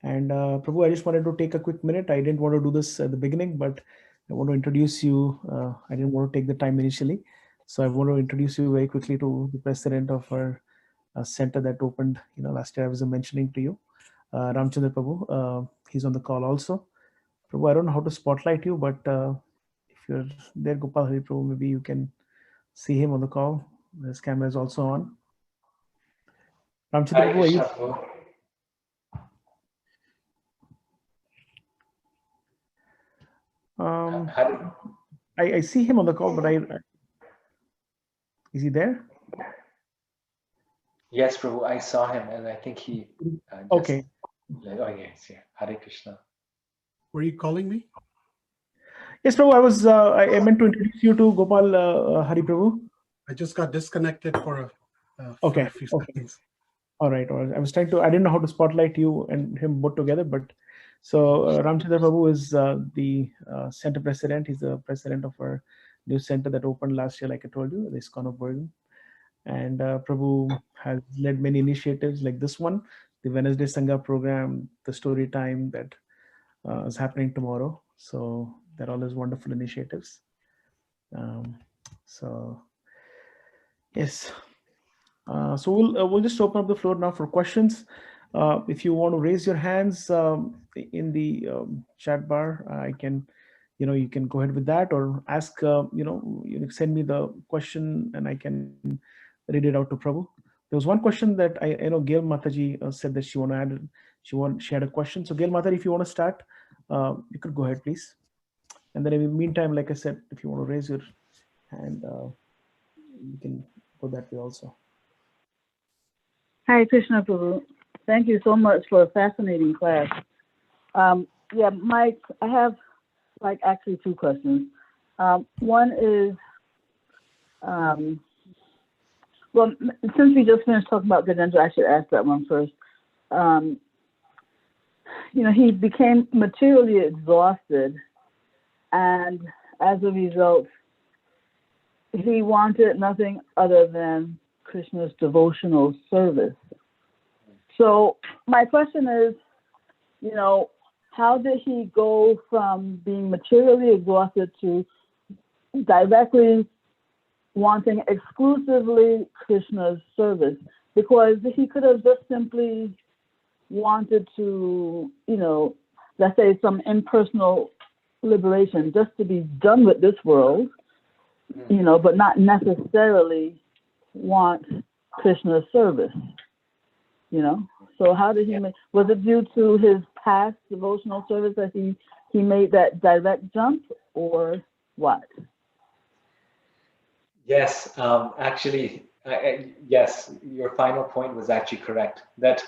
Speaker 2: And Prabhu, I just wanted to take a quick minute. I didn't want to do this at the beginning, but I want to introduce you. I didn't want to take the time initially. So I want to introduce you very quickly to the president of our center that opened, last year I was mentioning to you, Ramchandra Prabhu. He's on the call also. Prabhu, I don't know how to spotlight you, but if you're there, Gopal Hari Prabhu, maybe you can see him on the call. His camera is also on. Ramchandra Prabhu, are you? I see him on the call, but is he there?
Speaker 1: Yes, Prabhu, I saw him, and I think he.
Speaker 2: Okay.
Speaker 1: Oh yes, yeah. Hare Krishna.
Speaker 6: Were you calling me?
Speaker 2: Yes, Prabhu. I meant to introduce you to Gopal Hari Prabhu.
Speaker 6: I just got disconnected for a few seconds.
Speaker 2: All right. I was I didn't know how to spotlight you and him both together, but so Ramchandra Prabhu is the center president. He's the president of our new center that opened last year, like I told you, the ISKCON of Bergen. And Prabhu has led many initiatives like this one, the Wednesday Sangha program, the story time that is happening tomorrow. So they're all his wonderful initiatives. Yes. So we'll just open up the floor now for questions. If you want to raise your hands in the chat bar, I can, you can go ahead with that, or ask, you send me the question and I can read it out to Prabhu. There was one question that I know Gail Mataji said that she had a question. So Gail Mataji, if you want to start, you could go ahead, please. And then in the meantime, like I said, if you want to raise your hand, you can go that way also.
Speaker 5: Hi, Krishna Prabhu. Thank you so much for a fascinating class. Mike, I have actually two questions. One is, since we just finished talking about Gajendra, I should ask that one first. He became materially exhausted, and as a result, he wanted nothing other than Krishna's devotional service. So my question is, how did he go from being materially exhausted to directly wanting exclusively Krishna's service? Because he could have just simply wanted to, let's say some impersonal liberation, just to be done with this world, but not necessarily want Krishna's service, So how did he make? Was it due to his past devotional service that he made that direct jump, or what?
Speaker 1: Yes, actually, yes. Your final point was actually correct. That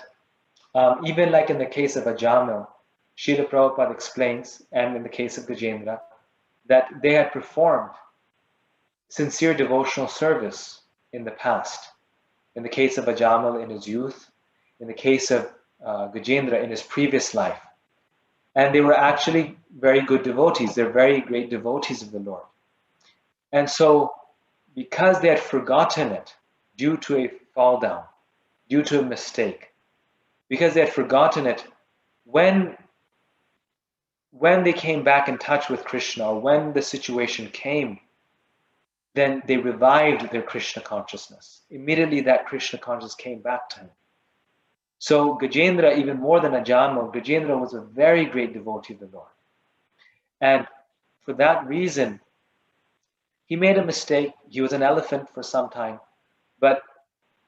Speaker 1: even like in the case of Ajamil, Srila Prabhupada explains, and in the case of Gajendra, that they had performed sincere devotional service in the past. In the case of Ajamil in his youth, in the case of Gajendra in his previous life. And they were actually very good devotees. They're very great devotees of the Lord. And so because they had forgotten it due to a fall down, due to a mistake, because they had forgotten it, when they came back in touch with Krishna, or when the situation came, then they revived their Krishna consciousness. Immediately that Krishna consciousness came back to him. So Gajendra, even more than Ajanmo, Gajendra was a very great devotee of the Lord. And for that reason, he made a mistake. He was an elephant for some time. But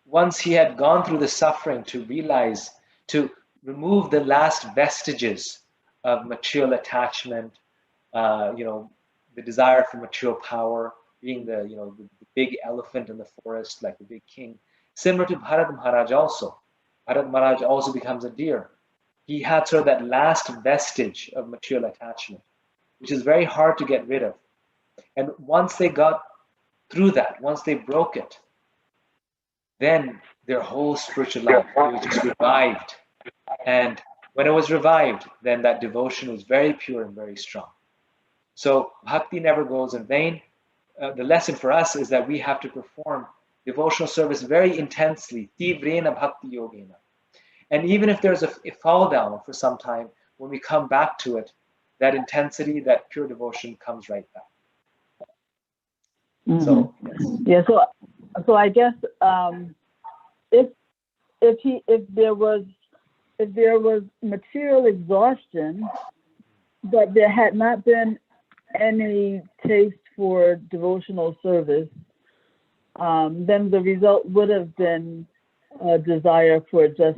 Speaker 1: once he had gone through the suffering to realize, to remove the last vestiges of material attachment, the desire for material power, being the big elephant in the forest, like the big king, similar to Bharat Maharaj also. Bharat Maharaj also becomes a deer. He had sort of that last vestige of material attachment, which is very hard to get rid of. And once they got through that, once they broke it, then their whole spiritual life, it was just revived. And when it was revived, then that devotion was very pure and very strong. So bhakti never goes in vain. The lesson for us is that we have to perform devotional service very intensely, tivrena bhakti yogena. And even if there's a fall down for some time, when we come back to it, that intensity, that pure devotion comes right back.
Speaker 5: Mm-hmm.
Speaker 1: So yes.
Speaker 5: Yeah. So I guess if there was material exhaustion, but there had not been any taste for devotional service, then the result would have been a desire for just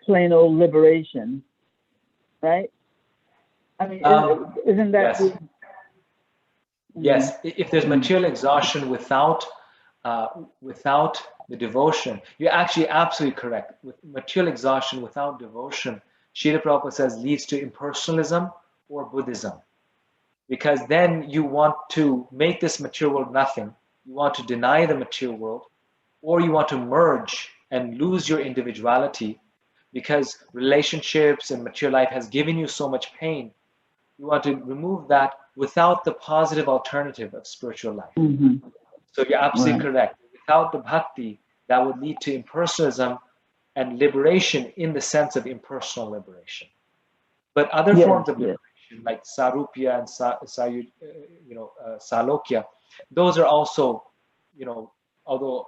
Speaker 5: plain old liberation, right? I mean, isn't that?
Speaker 1: Yes. Yes. If there's material exhaustion without the devotion, you're actually absolutely correct. With material exhaustion without devotion, Srila Prabhupada says, leads to impersonalism or Buddhism. Because then you want to make this material world nothing, you want to deny the material world, or you want to merge and lose your individuality because relationships and material life has given you so much pain. You want to remove that without the positive alternative of spiritual life.
Speaker 5: Mm-hmm.
Speaker 1: So you're absolutely correct. Without the bhakti, that would lead to impersonalism and liberation in the sense of impersonal liberation. But other forms of liberation, like sarupya and salokya, those are also, although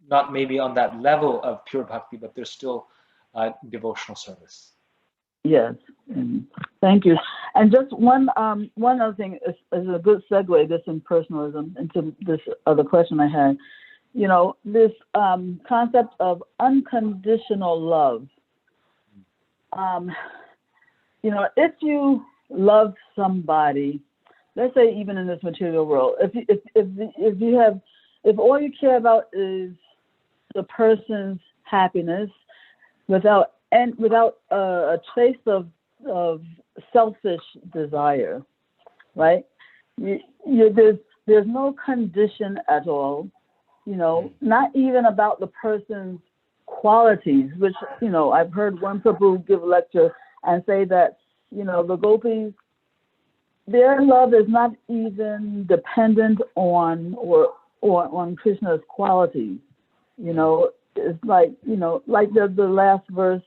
Speaker 1: not maybe on that level of pure bhakti, but they're still devotional service.
Speaker 5: Yes, thank you. And just one other thing is a good segue, this impersonalism, into this other question I had. This concept of unconditional love. If you love somebody, let's say even in this material world, if all you care about is the person's happiness, without a trace of selfish desire, right? There's no condition at all, not even about the person's qualities, which, I've heard one Prabhu give a lecture and say that, the gopis, their love is not even dependent on on Krishna's qualities. It's like, like the last verse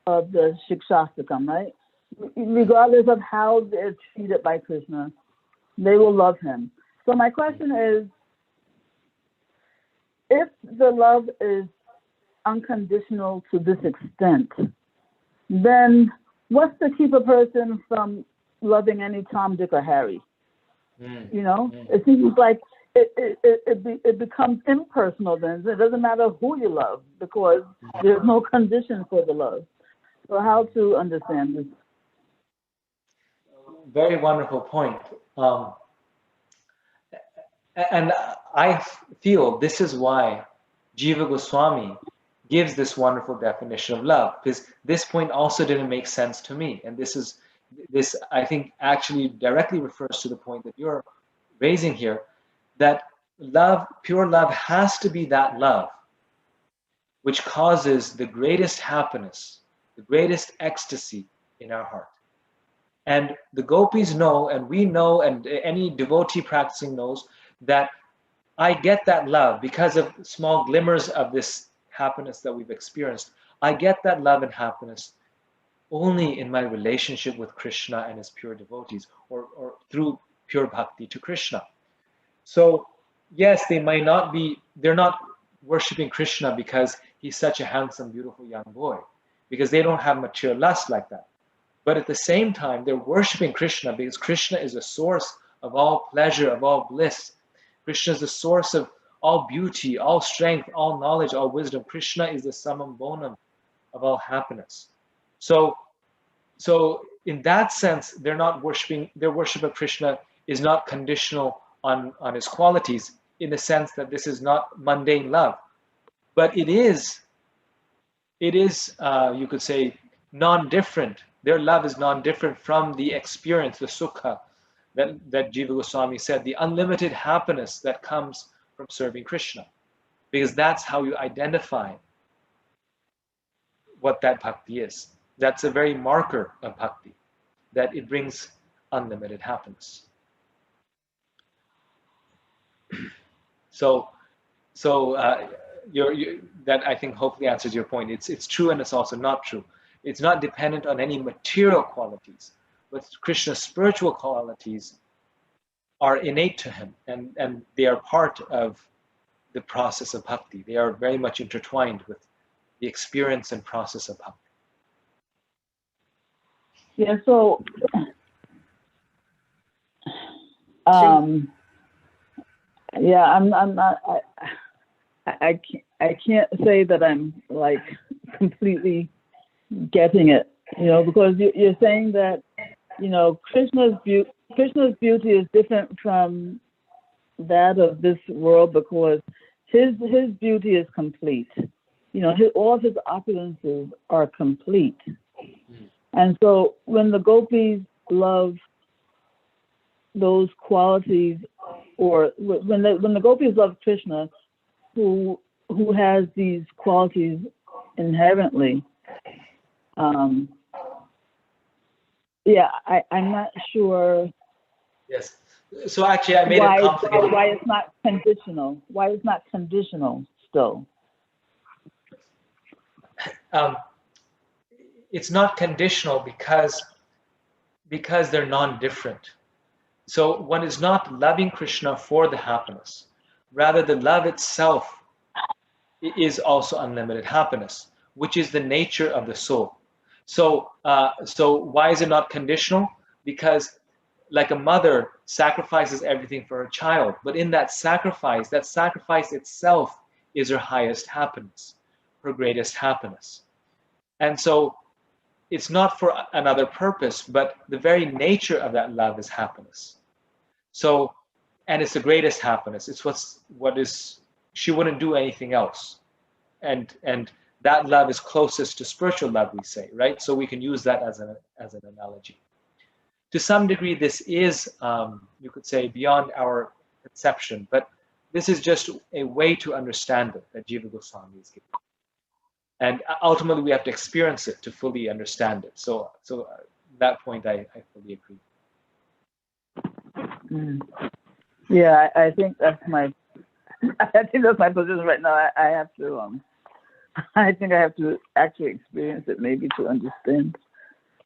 Speaker 5: of the Shikshastakam, right? Regardless of how they're treated by Krishna, they will love him. So my question is, if the love is unconditional to this extent, then what's to keep a person from loving any Tom, Dick, or Harry? It seems like it becomes impersonal then. It doesn't matter who you love because there's no condition for the love. So how to understand this?
Speaker 1: Very wonderful point. And I feel this is why Jiva Goswami gives this wonderful definition of love, because this point also didn't make sense to me. And this I think actually directly refers to the point that you're raising here, that love, pure love, has to be that love which causes the greatest happiness, the greatest ecstasy in our heart. And the gopis know, and we know, and any devotee practicing knows, that I get that love because of small glimmers of this happiness that we've experienced. I get that love and happiness only in my relationship with Krishna and his pure devotees, or through pure bhakti to Krishna. So yes, they're not worshiping Krishna because he's such a handsome, beautiful young boy, because they don't have material lust like that. But at the same time, they're worshiping Krishna because Krishna is the source of all pleasure, of all bliss. Krishna is the source of all beauty, all strength, all knowledge, all wisdom. Krishna is the summum bonum of all happiness. So in that sense, they're not worshiping, their worship of Krishna is not conditional on his qualities, in the sense that this is not mundane love. But it is, you could say, non-different. Their love is non-different from the experience, the sukha, that Jiva Goswami said, the unlimited happiness that comes from serving Krishna. Because that's how you identify what that bhakti is. That's a very marker of bhakti, that it brings unlimited happiness. So that, I think, hopefully answers your point. It's true and it's also not true. It's not dependent on any material qualities, but Krishna's spiritual qualities are innate to him, and they are part of the process of bhakti. They are very much intertwined with the experience and process of bhakti.
Speaker 5: Yeah, so yeah, I'm not, I can't say that I'm like completely getting it, because you're saying that, Krishna's beauty is different from that of this world, because his beauty is complete. All of his opulences are complete. And so when the gopis love those qualities, or when the gopis love Krishna, who has these qualities inherently, yeah, I'm not sure.
Speaker 1: Yes. So actually, I made it complicated.
Speaker 5: Why it's not conditional? Why it's not conditional still?
Speaker 1: It's not conditional because they're non-different. So one is not loving Krishna for the happiness. Rather, the love itself is also unlimited happiness, which is the nature of the soul. So why is it not conditional? Because like a mother sacrifices everything for her child, but in that sacrifice itself is her highest happiness, her greatest happiness. And so it's not for another purpose, but the very nature of that love is happiness. So, and it's the greatest happiness. It's what is, she wouldn't do anything else. And that love is closest to spiritual love, we say, right? So we can use that as an analogy. To some degree, this is, you could say, beyond our conception, but this is just a way to understand it that Jiva Goswami is giving. And ultimately, we have to experience it to fully understand it. So that point, I fully agree.
Speaker 5: Yeah, I think that's my position right now. I have to. I think I have to actually experience it, maybe, to understand.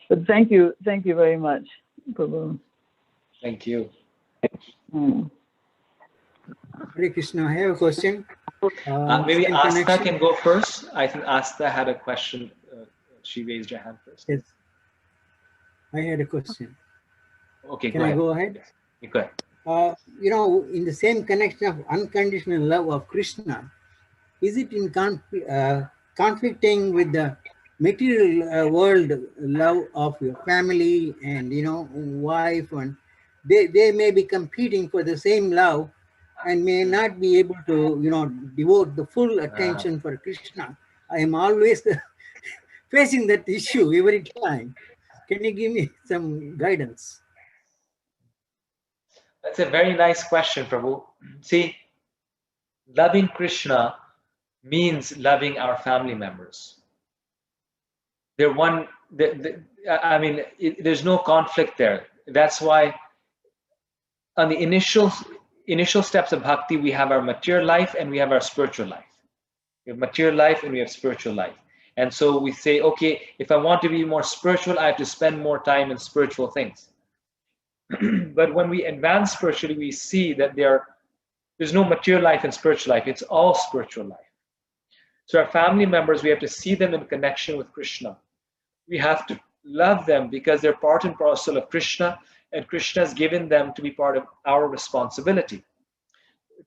Speaker 5: But thank you very much, Prabhu.
Speaker 1: Thank you.
Speaker 10: Hare Krishna, I have a question.
Speaker 1: Maybe Asta can go first. I think Asta had a question. She raised her hand first.
Speaker 10: Yes, I had a question.
Speaker 1: Okay,
Speaker 10: can I go ahead?
Speaker 1: Go ahead.
Speaker 10: In the same connection of unconditional love of Krishna, is it in conflicting with the material world love of your family and wife, and they may be competing for the same love and may not be able to devote the full attention for Krishna? I am always facing that issue every time. Can you give me some guidance?
Speaker 1: That's a very nice question, Prabhu. See, loving Krishna means loving our family members. They're one. There's no conflict there. That's why on the initial initial steps of bhakti, we have our material life and we have our spiritual life. We have material life and we have spiritual life. And so we say, okay, if I want to be more spiritual, I have to spend more time in spiritual things. But when we advance spiritually, we see that there's no material life and spiritual life. It's all spiritual life. So our family members, we have to see them in connection with Krishna. We have to love them because they're part and parcel of Krishna, and Krishna has given them to be part of our responsibility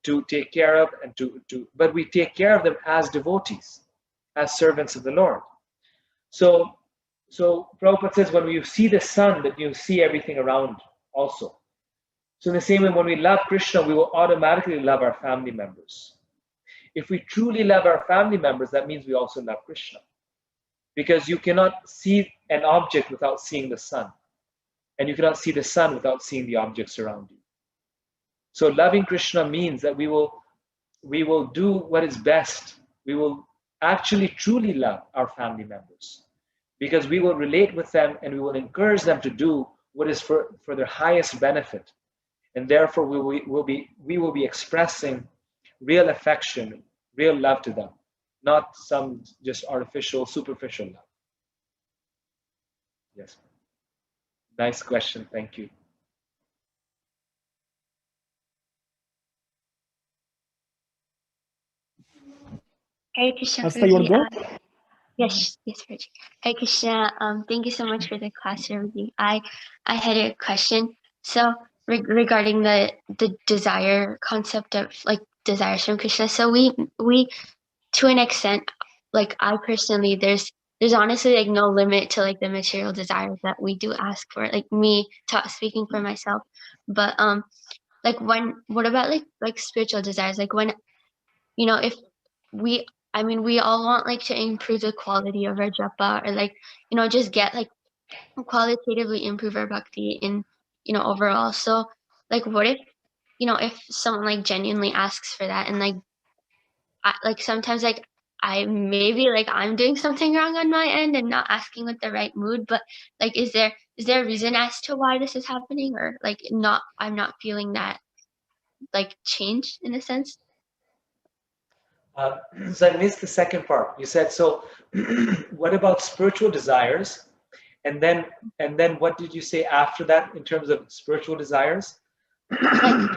Speaker 1: to take care of, and but we take care of them as devotees, as servants of the Lord. So Prabhupada says, when you see the sun, that you see everything around also. So in the same way, when we love Krishna, we will automatically love our family members. If we truly love our family members, that means we also love Krishna. Because you cannot see an object without seeing the sun. And you cannot see the sun without seeing the objects around you. So loving Krishna means that we will do what is best. We will actually truly love our family members. Because we will relate with them and we will encourage them to do what is for their highest benefit. And therefore we will be expressing real affection, real love to them, not some just artificial, superficial love. Yes. Nice question. Thank you.
Speaker 9: Hare Krishna.
Speaker 2: Asta, you want to go?
Speaker 9: Yes, Raji. Hare Krishna. Thank you so much for the class everything. I had a question. So regarding the desire concept of like desires from Krishna. So we to an extent, like I personally, there's honestly like no limit to like the material desires that we do ask for. Like me speaking for myself, but like what about like spiritual desires? Like when, you know, if we all want like to improve the quality of our japa, or like, you know, just get like qualitatively improve our bhakti in, you know, overall. So like what if, you know, if someone like genuinely asks for that, and like like sometimes like maybe like I'm doing something wrong on my end and not asking with the right mood, but like is there a reason as to why this is happening, or like I'm not feeling that like change in a sense?
Speaker 1: So I missed the second part. You said, so what about spiritual desires? And then what did you say after that in terms of spiritual desires?
Speaker 9: Like,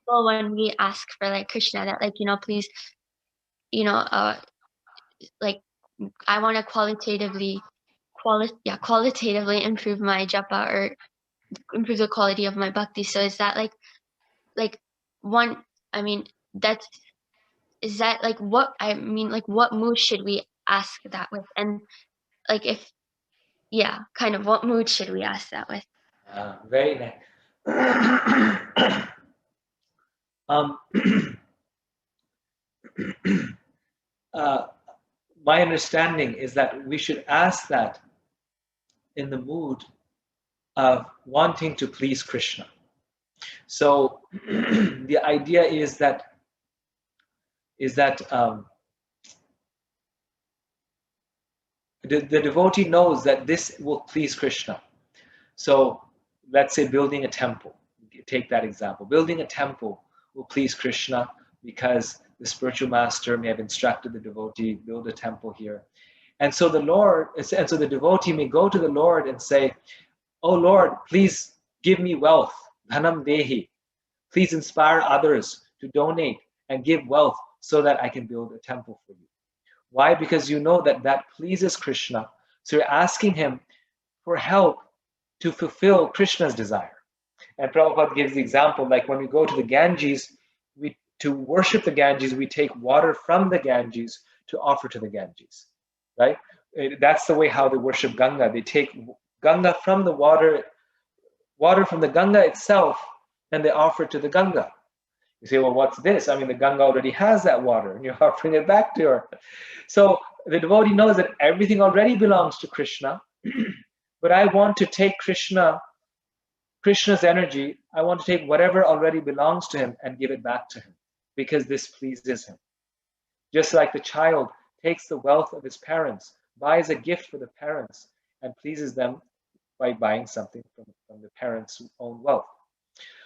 Speaker 9: well, when we ask for like Krishna that like, you know, please, you know, like I want to qualitatively improve my japa, or improve the quality of my bhakti. So is that like one, I mean, is that like what I mean, like what mood should we ask that with? And like if, yeah, kind of what mood should we ask that with?
Speaker 1: Very nice. My understanding is that we should ask that in the mood of wanting to please Krishna. So the idea is that the devotee knows that this will please Krishna. So let's say building a temple. Take that example. Building a temple will please Krishna because the spiritual master may have instructed the devotee, build a temple here. And so the devotee may go to the Lord and say, "Oh Lord, please give me wealth. Dhanam dehi. Please inspire others to donate and give wealth so that I can build a temple for you." Why? Because you know that pleases Krishna. So you're asking him for help to fulfill Krishna's desire. And Prabhupada gives the example, like when we go to the Ganges, to worship the Ganges, we take water from the Ganges to offer to the Ganges, right? That's the way how they worship Ganga. They take Ganga from the water from the Ganga itself, and they offer it to the Ganga. You say, well, what's this? I mean, the Ganga already has that water, and you're offering it back to her. So the devotee knows that everything already belongs to Krishna, but I want to take Krishna's energy, I want to take whatever already belongs to him and give it back to him, because this pleases him. Just like the child takes the wealth of his parents, buys a gift for the parents, and pleases them by buying something from the parents' own wealth.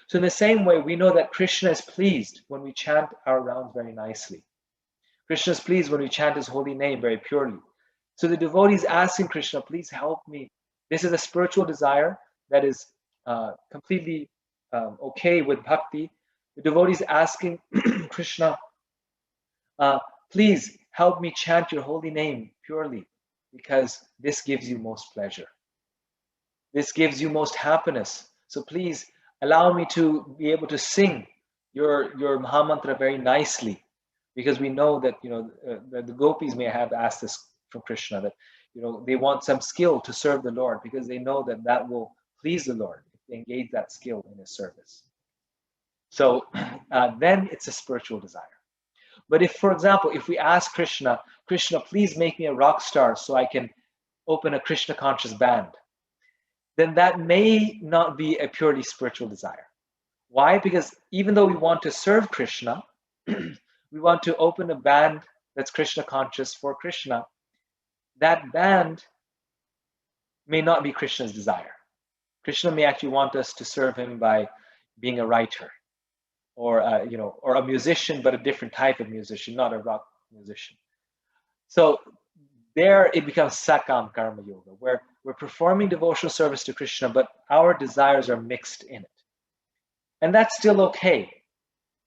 Speaker 1: So in the same way, we know that Krishna is pleased when we chant our rounds very nicely. Krishna is pleased when we chant his holy name very purely. So the devotee is asking Krishna, please help me. This is a spiritual desire that is completely okay with bhakti. The devotee is asking Krishna, please help me chant your holy name purely, because this gives you most pleasure. This gives you most happiness. So please allow me to be able to sing your Mahamantra very nicely, because we know that the gopis may have asked this from Krishna, that they want some skill to serve the Lord, because they know that that will please the Lord if they engage that skill in his service. So then it's a spiritual desire. But if, for example, if we ask Krishna, Krishna, please make me a rock star so I can open a Krishna conscious band, then that may not be a purely spiritual desire. Why? Because even though we want to serve Krishna, we want to open a band that's Krishna conscious for Krishna, that band may not be Krishna's desire. Krishna may actually want us to serve him by being a writer, or a musician, but a different type of musician, not a rock musician. So there it becomes sakam karma yoga, where we're performing devotional service to Krishna, but our desires are mixed in it. And that's still okay.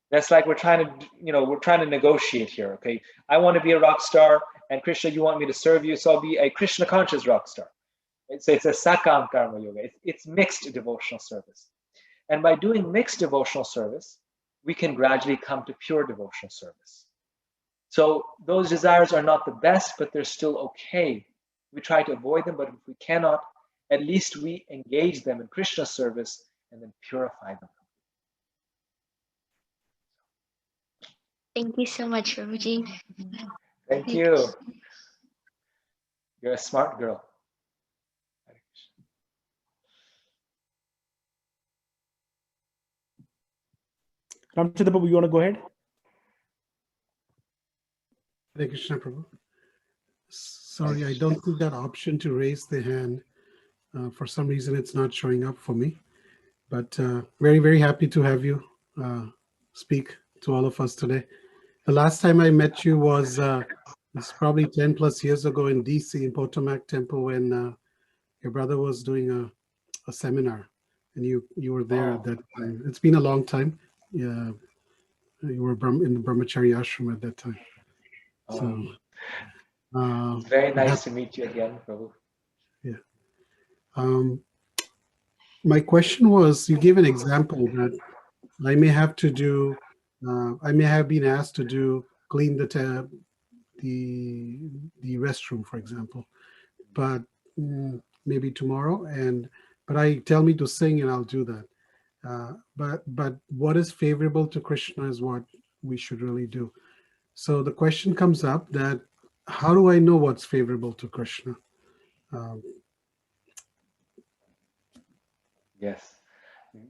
Speaker 1: That's like we're trying to negotiate here, okay? I want to be a rock star, and Krishna, you want me to serve you, so I'll be a Krishna conscious rock star. So it's a sakam karma yoga. It's mixed devotional service. And by doing mixed devotional service, we can gradually come to pure devotional service. So those desires are not the best, but they're still okay. We try to avoid them, but if we cannot, at least we engage them in Krishna service and then purify them.
Speaker 9: Thank you so much, Prabhuji.
Speaker 1: Thank you. You're a smart girl.
Speaker 2: Ramchandra Prabhu, you want to go ahead?
Speaker 6: Hare Krishna, Prabhu. Sorry, I don't see that option to raise the hand. For some reason, it's not showing up for me. But very, very happy to have you speak to all of us today. The last time I met you was it's probably 10 plus years ago in DC, in Potomac Temple, when your brother was doing a seminar, and you were there at that time. It's been a long time. Yeah, you were in the Brahmachari ashram at that time. So
Speaker 1: it's very nice to meet you again, Prabhu.
Speaker 6: Yeah. My question was, you gave an example that I may have to do. I may have been asked to clean the restroom, for example, but maybe tomorrow. But I tell me to sing, and I'll do that. But what is favorable to Krishna is what we should really do. So the question comes up that how do I know what's favorable to Krishna?
Speaker 1: Yes,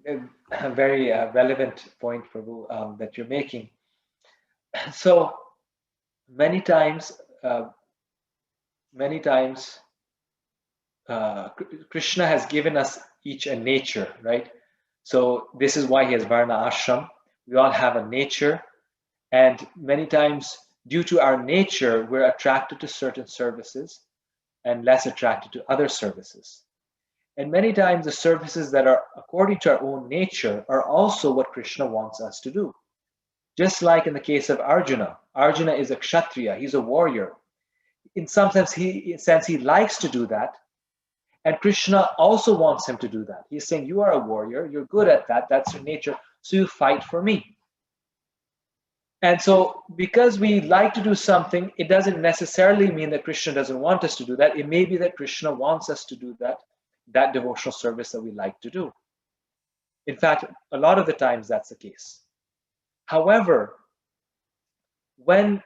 Speaker 1: a very relevant point, Prabhu, that you're making. So many times, Krishna has given us each a nature, right? So this is why he has Varna Ashram. We all have a nature, and many times, due to our nature, we're attracted to certain services and less attracted to other services. And many times the services that are according to our own nature are also what Krishna wants us to do. Just like in the case of Arjuna. Arjuna is a kshatriya, he's a warrior. In some sense, he likes to do that. And Krishna also wants him to do that. He's saying, you are a warrior, you're good at that, that's your nature, so you fight for me. And so because we like to do something, it doesn't necessarily mean that Krishna doesn't want us to do that. It may be that Krishna wants us to do that devotional service that we like to do. In fact, a lot of the times that's the case. However,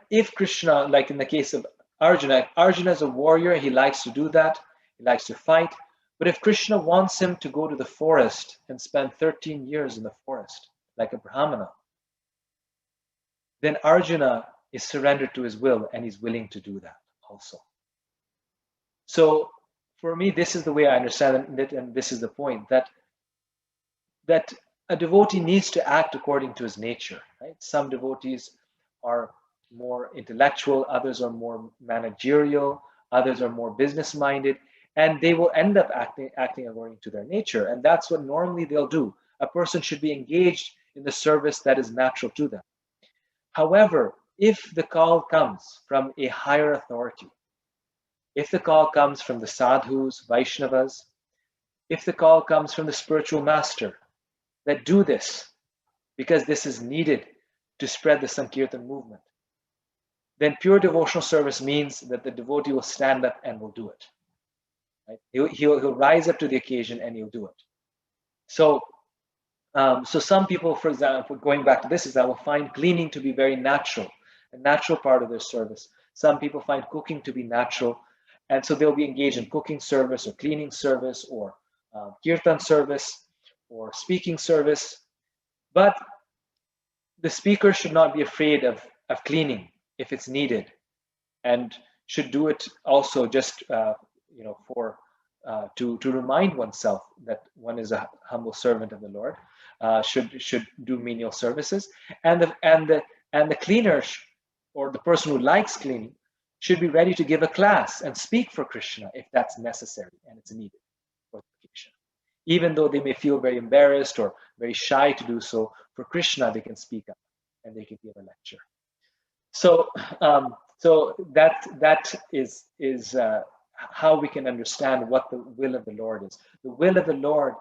Speaker 1: if Krishna, like in the case of Arjuna is a warrior, he likes to do that, he likes to fight. But if Krishna wants him to go to the forest and spend 13 years in the forest, like a Brahmana, then Arjuna is surrendered to his will and he's willing to do that also. So for me, this is the way I understand it, and this is the point, that a devotee needs to act according to his nature, right? Some devotees are more intellectual, others are more managerial, others are more business minded, and they will end up acting according to their nature. And that's what normally they'll do. A person should be engaged in the service that is natural to them. However, if the call comes from a higher authority, if the call comes from the sadhus, Vaishnavas, if the call comes from the spiritual master, that do this because this is needed to spread the Sankirtan movement, then pure devotional service means that the devotee will stand up and will do it. Right? He'll rise up to the occasion and he'll do it. So some people, for example, going back to this example, find cleaning to be very natural, a natural part of their service. Some people find cooking to be natural, and so they'll be engaged in cooking service or cleaning service or kirtan service or speaking service. But the speaker should not be afraid of cleaning if it's needed, and should do it also just for to remind oneself that one is a humble servant of the Lord. Should do menial services, and the cleaner or the person who likes cleaning should be ready to give a class and speak for Krishna if that's necessary and it's needed for the occasion. Even though they may feel very embarrassed or very shy to do so, for Krishna they can speak up and they can give a lecture. So that is how we can understand what the will of the Lord is. The will of the Lord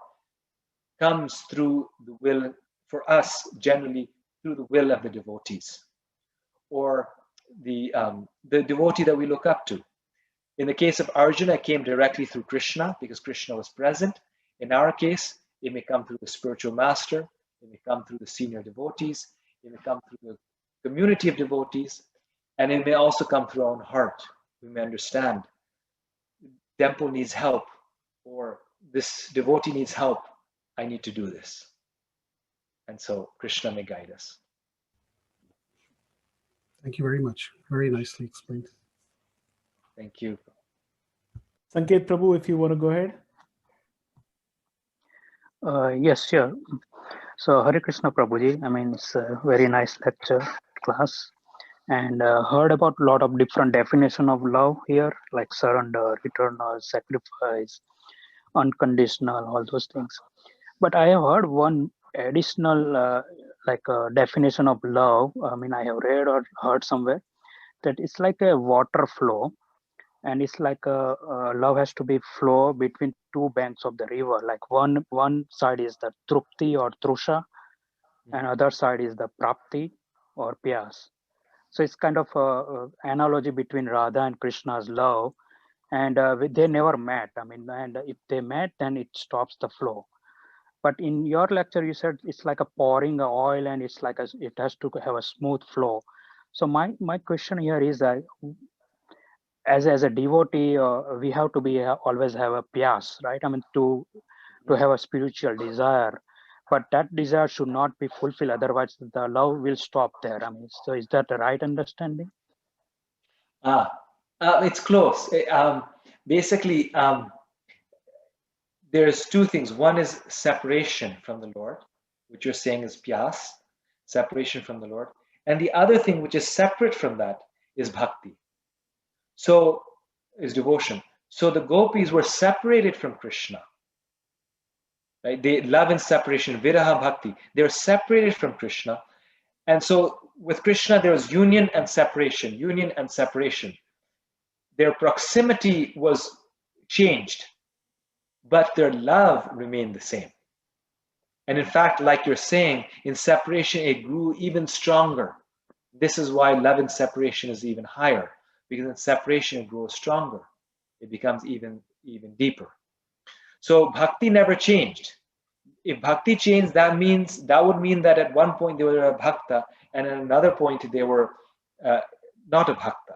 Speaker 1: comes through the will, for us generally, through the will of the devotees, or the devotee that we look up to. In the case of Arjuna, it came directly through Krishna because Krishna was present. In our case, it may come through the spiritual master, it may come through the senior devotees, it may come through the community of devotees, and it may also come through our own heart. We may understand temple needs help, or this devotee needs help. I need to do this. And so Krishna may guide us.
Speaker 6: Thank you very much. Very nicely explained.
Speaker 1: Thank you.
Speaker 2: Sanket Prabhu, if you want to go ahead.
Speaker 11: Yes, sure. So Hare Krishna Prabhuji, I mean, it's a very nice lecture class, and heard about a lot of different definition of love here, like surrender, eternal, sacrifice, unconditional, all those things. But I have heard one additional definition of love. I mean, I have read or heard somewhere that it's like a water flow, and it's like love has to be flow between two banks of the river. Like one side is the trupti or trusha, and other side is the prapti or pyas. So it's kind of a analogy between Radha and Krishna's love, and they never met. I mean, and if they met, then it stops the flow. But in your lecture, you said it's like a pouring the oil, and it's like it has to have a smooth flow. So my question here is that as a devotee, we have to be always have a pyas, right? I mean, to have a spiritual desire, but that desire should not be fulfilled. Otherwise, the love will stop there. I mean, so is that the right understanding?
Speaker 1: It's close. Basically, there's two things. One is separation from the Lord, which you're saying is pyas, separation from the Lord. And the other thing which is separate from that is bhakti. So is devotion. So the gopis were separated from Krishna. Right? They love and separation, viraha bhakti. They're separated from Krishna. And so with Krishna, there was union and separation, union and separation. Their proximity was changed, but their love remained the same. And in fact, like you're saying, in separation, it grew even stronger. This is why love in separation is even higher, because in separation, it grows stronger. It becomes even deeper. So bhakti never changed. If bhakti changed, that would mean that at one point they were a bhakta, and at another point they were not a bhakta.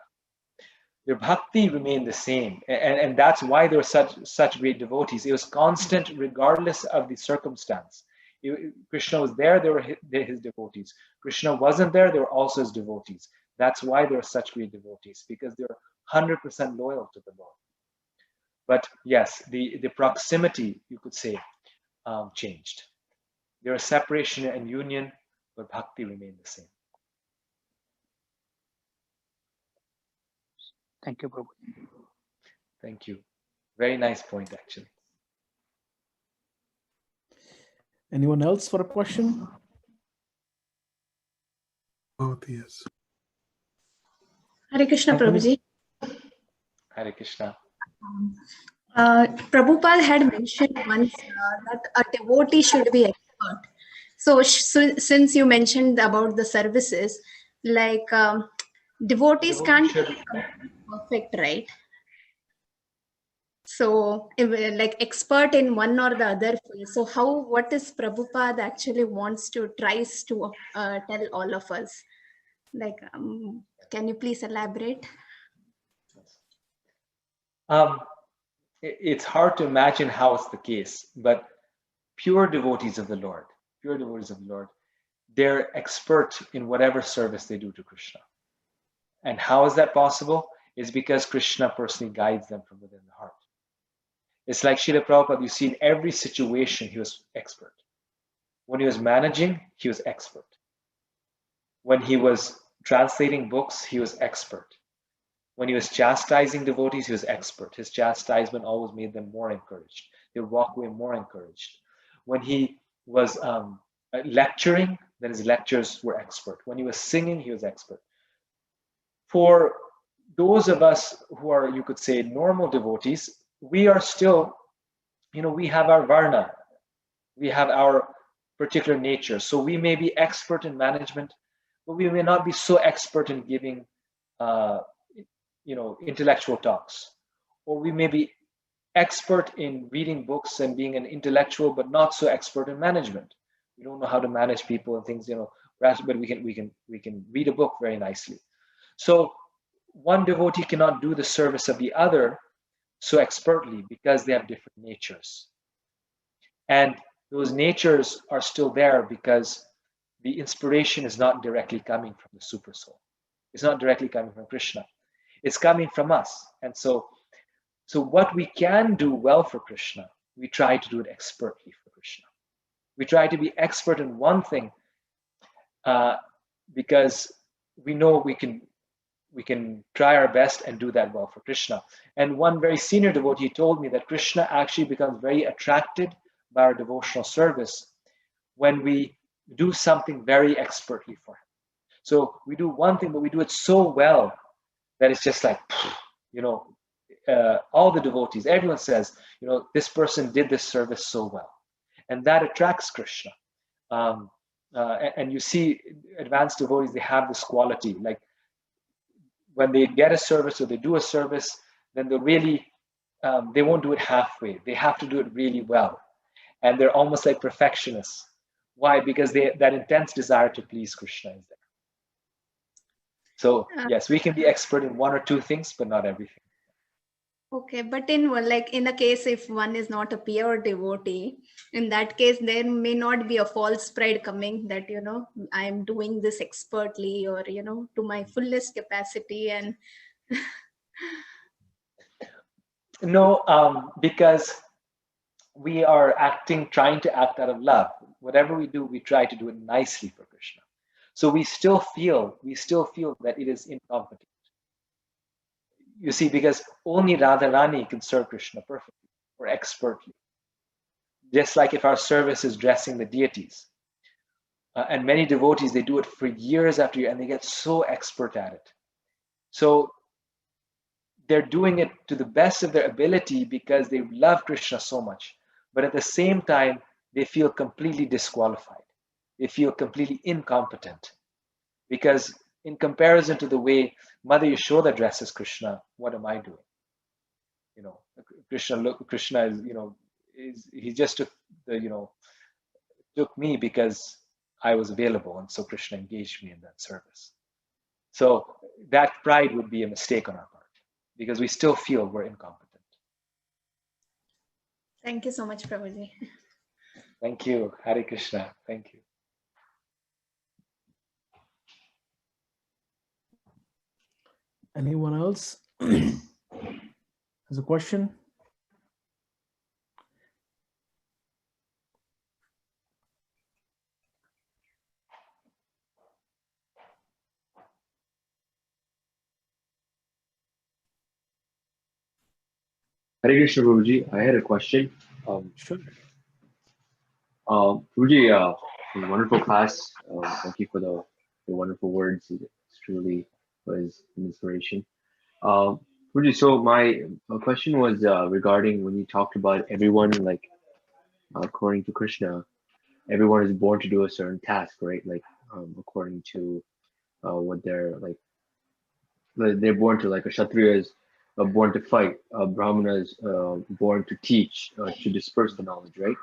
Speaker 1: Their bhakti remained the same, and that's why they were such great devotees. It was constant, regardless of the circumstance. Krishna was there; they were his devotees. Krishna wasn't there; they were also his devotees. That's why they were such great devotees, because they were 100% loyal to the Lord. But yes, the proximity, you could say, changed. There is separation and union, but bhakti remained the same.
Speaker 11: Thank you, Prabhuji.
Speaker 1: Thank you. Very nice point, actually.
Speaker 2: Anyone else for a question?
Speaker 6: Both, yes.
Speaker 12: Hare Krishna, Prabhuji.
Speaker 1: Hare Krishna.
Speaker 12: Prabhupada had mentioned once that a devotee should be expert. So, since you mentioned about the services, like devotees can't be perfect, right? So, like expert in one or the other field. So, what is Prabhupada actually wants to tries to tell all of us? Like, can you please elaborate?
Speaker 1: It's hard to imagine how it's the case, but pure devotees of the Lord, they're expert in whatever service they do to Krishna. And how is that possible? It's because Krishna personally guides them from within the heart. It's like Srila Prabhupada, you see in every situation, he was expert. When he was managing, he was expert. When he was translating books, he was expert. When he was chastising devotees, he was expert. His chastisement always made them more encouraged. They would walk away more encouraged. When he was lecturing, then his lectures were expert. When he was singing, he was expert. For those of us who are, you could say, normal devotees, we are still, we have our varna. We have our particular nature. So we may be expert in management, but we may not be so expert in giving intellectual talks, or we may be expert in reading books and being an intellectual, but not so expert in management. We don't know how to manage people and things, but we can read a book very nicely. So one devotee cannot do the service of the other so expertly because they have different natures, and those natures are still there because the inspiration is not directly coming from the super soul. It's not directly coming from Krishna. It's coming from us. And so what we can do well for Krishna, we try to do it expertly for Krishna. We try to be expert in one thing because we know we can try our best and do that well for Krishna. And one very senior devotee told me that Krishna actually becomes very attracted by our devotional service when we do something very expertly for him. So we do one thing, but we do it so well that it's just like, all the devotees, everyone says, this person did this service so well. And that attracts Krishna. And you see advanced devotees, they have this quality. Like when they get a service or they do a service, then they won't do it halfway. They have to do it really well. And they're almost like perfectionists. Why? Because that intense desire to please Krishna is there. So yes, we can be expert in one or two things, but not everything.
Speaker 12: Okay, but in a case if one is not a pure devotee, in that case there may not be a false pride coming that I am doing this expertly or to my fullest capacity and.
Speaker 1: No, because we are trying to act out of love. Whatever we do, we try to do it nicely for Krishna. So we still feel that it is incompetent. You see, because only Radharani can serve Krishna perfectly or expertly. Just like if our service is dressing the deities. And many devotees, they do it for years after year and they get so expert at it. So they're doing it to the best of their ability because they love Krishna so much. But at the same time, they feel completely disqualified. They feel completely incompetent. Because in comparison to the way Mother Yashoda dresses Krishna, what am I doing? Krishna is, he just took me because I was available, and so Krishna engaged me in that service. So that pride would be a mistake on our part because we still feel we're incompetent.
Speaker 12: Thank you so much, Prabhuji.
Speaker 1: Thank you. Hare Krishna. Thank you.
Speaker 2: Anyone else has a question?
Speaker 4: Hare Krishna, Prabhuji. I had a question.
Speaker 2: Sure.
Speaker 4: Prabhuji, wonderful class. Thank you for the wonderful words. It truly was an inspiration. Prabhuji, so my question was regarding when you talked about everyone, like according to Krishna, everyone is born to do a certain task, right? Like according to what they're like they're born to, like a Kshatriya is born to fight, a Brahmana is born to teach, to disperse the knowledge, right?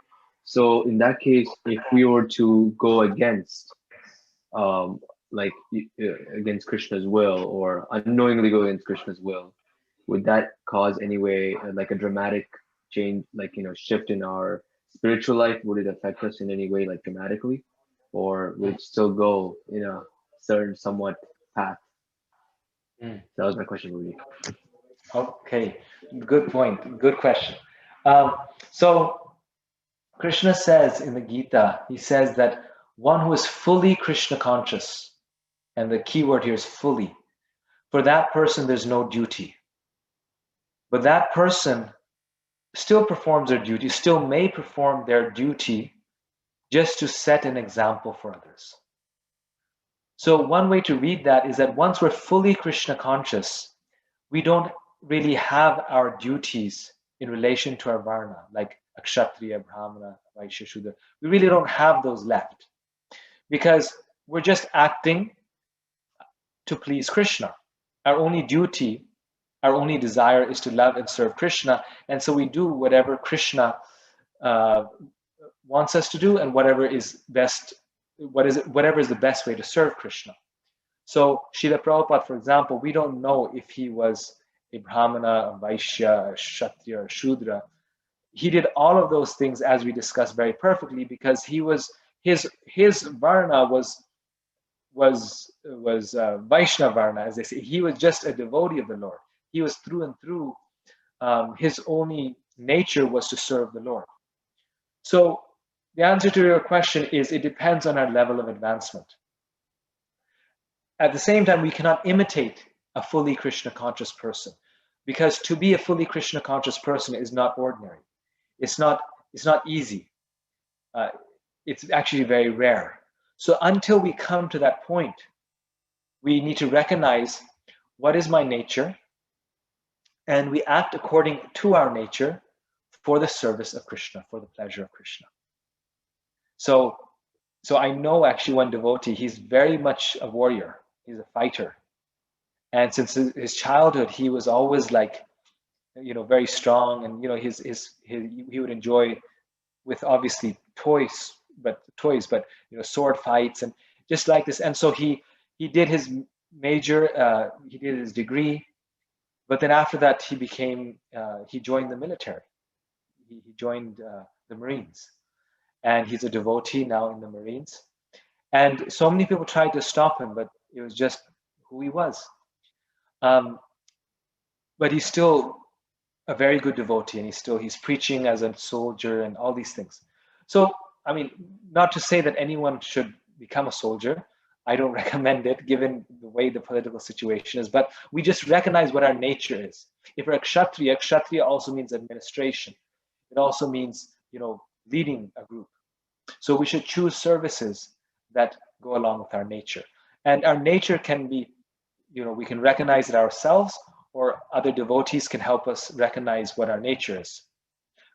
Speaker 4: So in that case, if we were to go against, like against Krishna's will, or unknowingly go against Krishna's will, would that cause any way like a dramatic change, like shift in our spiritual life? Would it affect us in any way, like dramatically, or would it still go in a certain somewhat path? That was my question, Rudy.
Speaker 1: Okay, good point. Good question. So Krishna says in the Gita, he says that one who is fully Krishna conscious, and the key word here is fully, for that person there's no duty. But that person still performs their duty, still may perform their duty just to set an example for others. So one way to read that is that once we're fully Krishna conscious, we don't really have our duties in relation to our varna, like a Kshatriya, Brahmana, Vaishya, Shudra. We really don't have those left because we're just acting to please Krishna. Our only duty, our only desire is to love and serve Krishna. And so we do whatever Krishna wants us to do, and whatever is best, whatever is the best way to serve Krishna. So Srila Prabhupada, for example, we don't know if he was a Brahmana, a Vaishya, a Kshatriya, or Shudra. He did all of those things, as we discussed, very perfectly, because he was his Varna was Vaishnava Varna, as they say. He was just a devotee of the Lord. He was through and through. His only nature was to serve the Lord. So the answer to your question is it depends on our level of advancement. At the same time, we cannot imitate a fully Krishna conscious person, because to be a fully Krishna conscious person is not ordinary. It's not easy. It's actually very rare. So until we come to that point, we need to recognize what is my nature, and we act according to our nature for the service of Krishna, for the pleasure of Krishna. So I know actually one devotee, he's very much a warrior. He's a fighter. And since his childhood, he was always like, very strong, and he would enjoy with obviously toys, but sword fights and just like this. And so he did his major, he did his degree, but then after that he joined the military. He joined the Marines, and he's a devotee now in the Marines. And so many people tried to stop him, but it was just who he was. But he's still a very good devotee, and he's preaching as a soldier and all these things. So, I mean, not to say that anyone should become a soldier. I don't recommend it, given the way the political situation is, but we just recognize what our nature is. If we're a Kshatriya also means administration. It also means, leading a group. So we should choose services that go along with our nature. And our nature can be, we can recognize it ourselves, or other devotees can help us recognize what our nature is.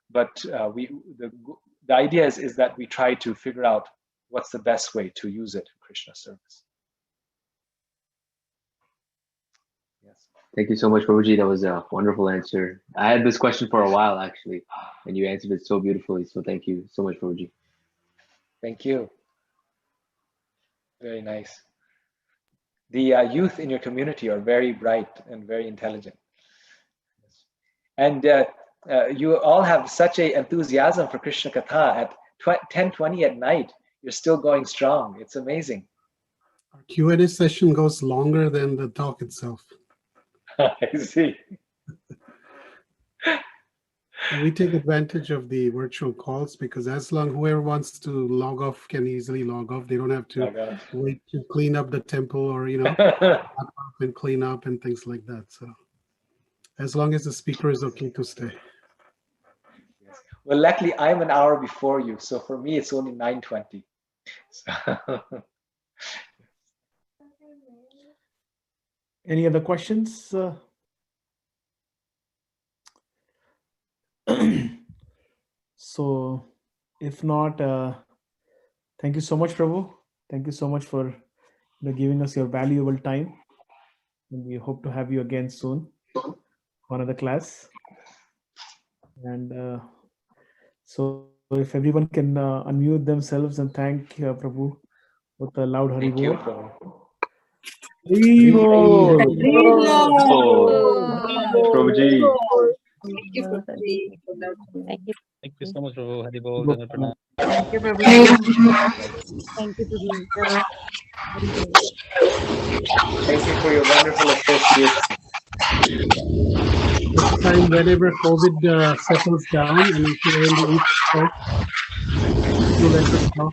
Speaker 1: But the idea is that we try to figure out what's the best way to use it in Krishna service. Yes.
Speaker 4: Thank you so much, Prabhuji. That was a wonderful answer. I had this question for a while, actually, and you answered it so beautifully. So thank you so much, Prabhuji.
Speaker 1: Thank you. Very nice. The youth in your community are very bright and very intelligent. And you all have such an enthusiasm for Krishna Katha. At 10:20 at night, you're still going strong. It's amazing.
Speaker 6: Our Q&A session goes longer than the talk itself.
Speaker 1: I see.
Speaker 6: And we take advantage of the virtual calls, because as long whoever wants to log off can easily log off. They don't have to wait to clean up the temple, or and clean up and things like that. So as long as the speaker is okay to stay.
Speaker 1: Well, luckily, I'm an hour before you, so for me, it's only 9:20. So
Speaker 2: Any other questions? So, if not, thank you so much, Prabhu. Thank you so much for giving us your valuable time. And we hope to have you again soon for another class. And so, if everyone can unmute themselves and thank Prabhu with a loud Hari
Speaker 1: thank you,
Speaker 2: Bol.
Speaker 1: Prabhu.
Speaker 2: Hari Bol.
Speaker 4: Prabhuji.
Speaker 13: Thank you, Prabhuji. Thank you.
Speaker 14: Thank you so much, Prabhu. Hari Bol.
Speaker 2: Gopal.
Speaker 13: Thank you, Prabhuji. Thank you, Prabhuji.
Speaker 1: Thank you for your wonderful association.
Speaker 6: Next time, whenever COVID settles down, and if you're in the East Coast, do let us know.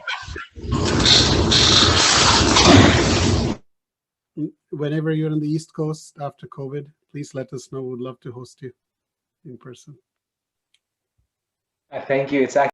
Speaker 6: Whenever you're on the East Coast after COVID, please let us know. We'd love to host you in person.
Speaker 1: Thank you. It's actually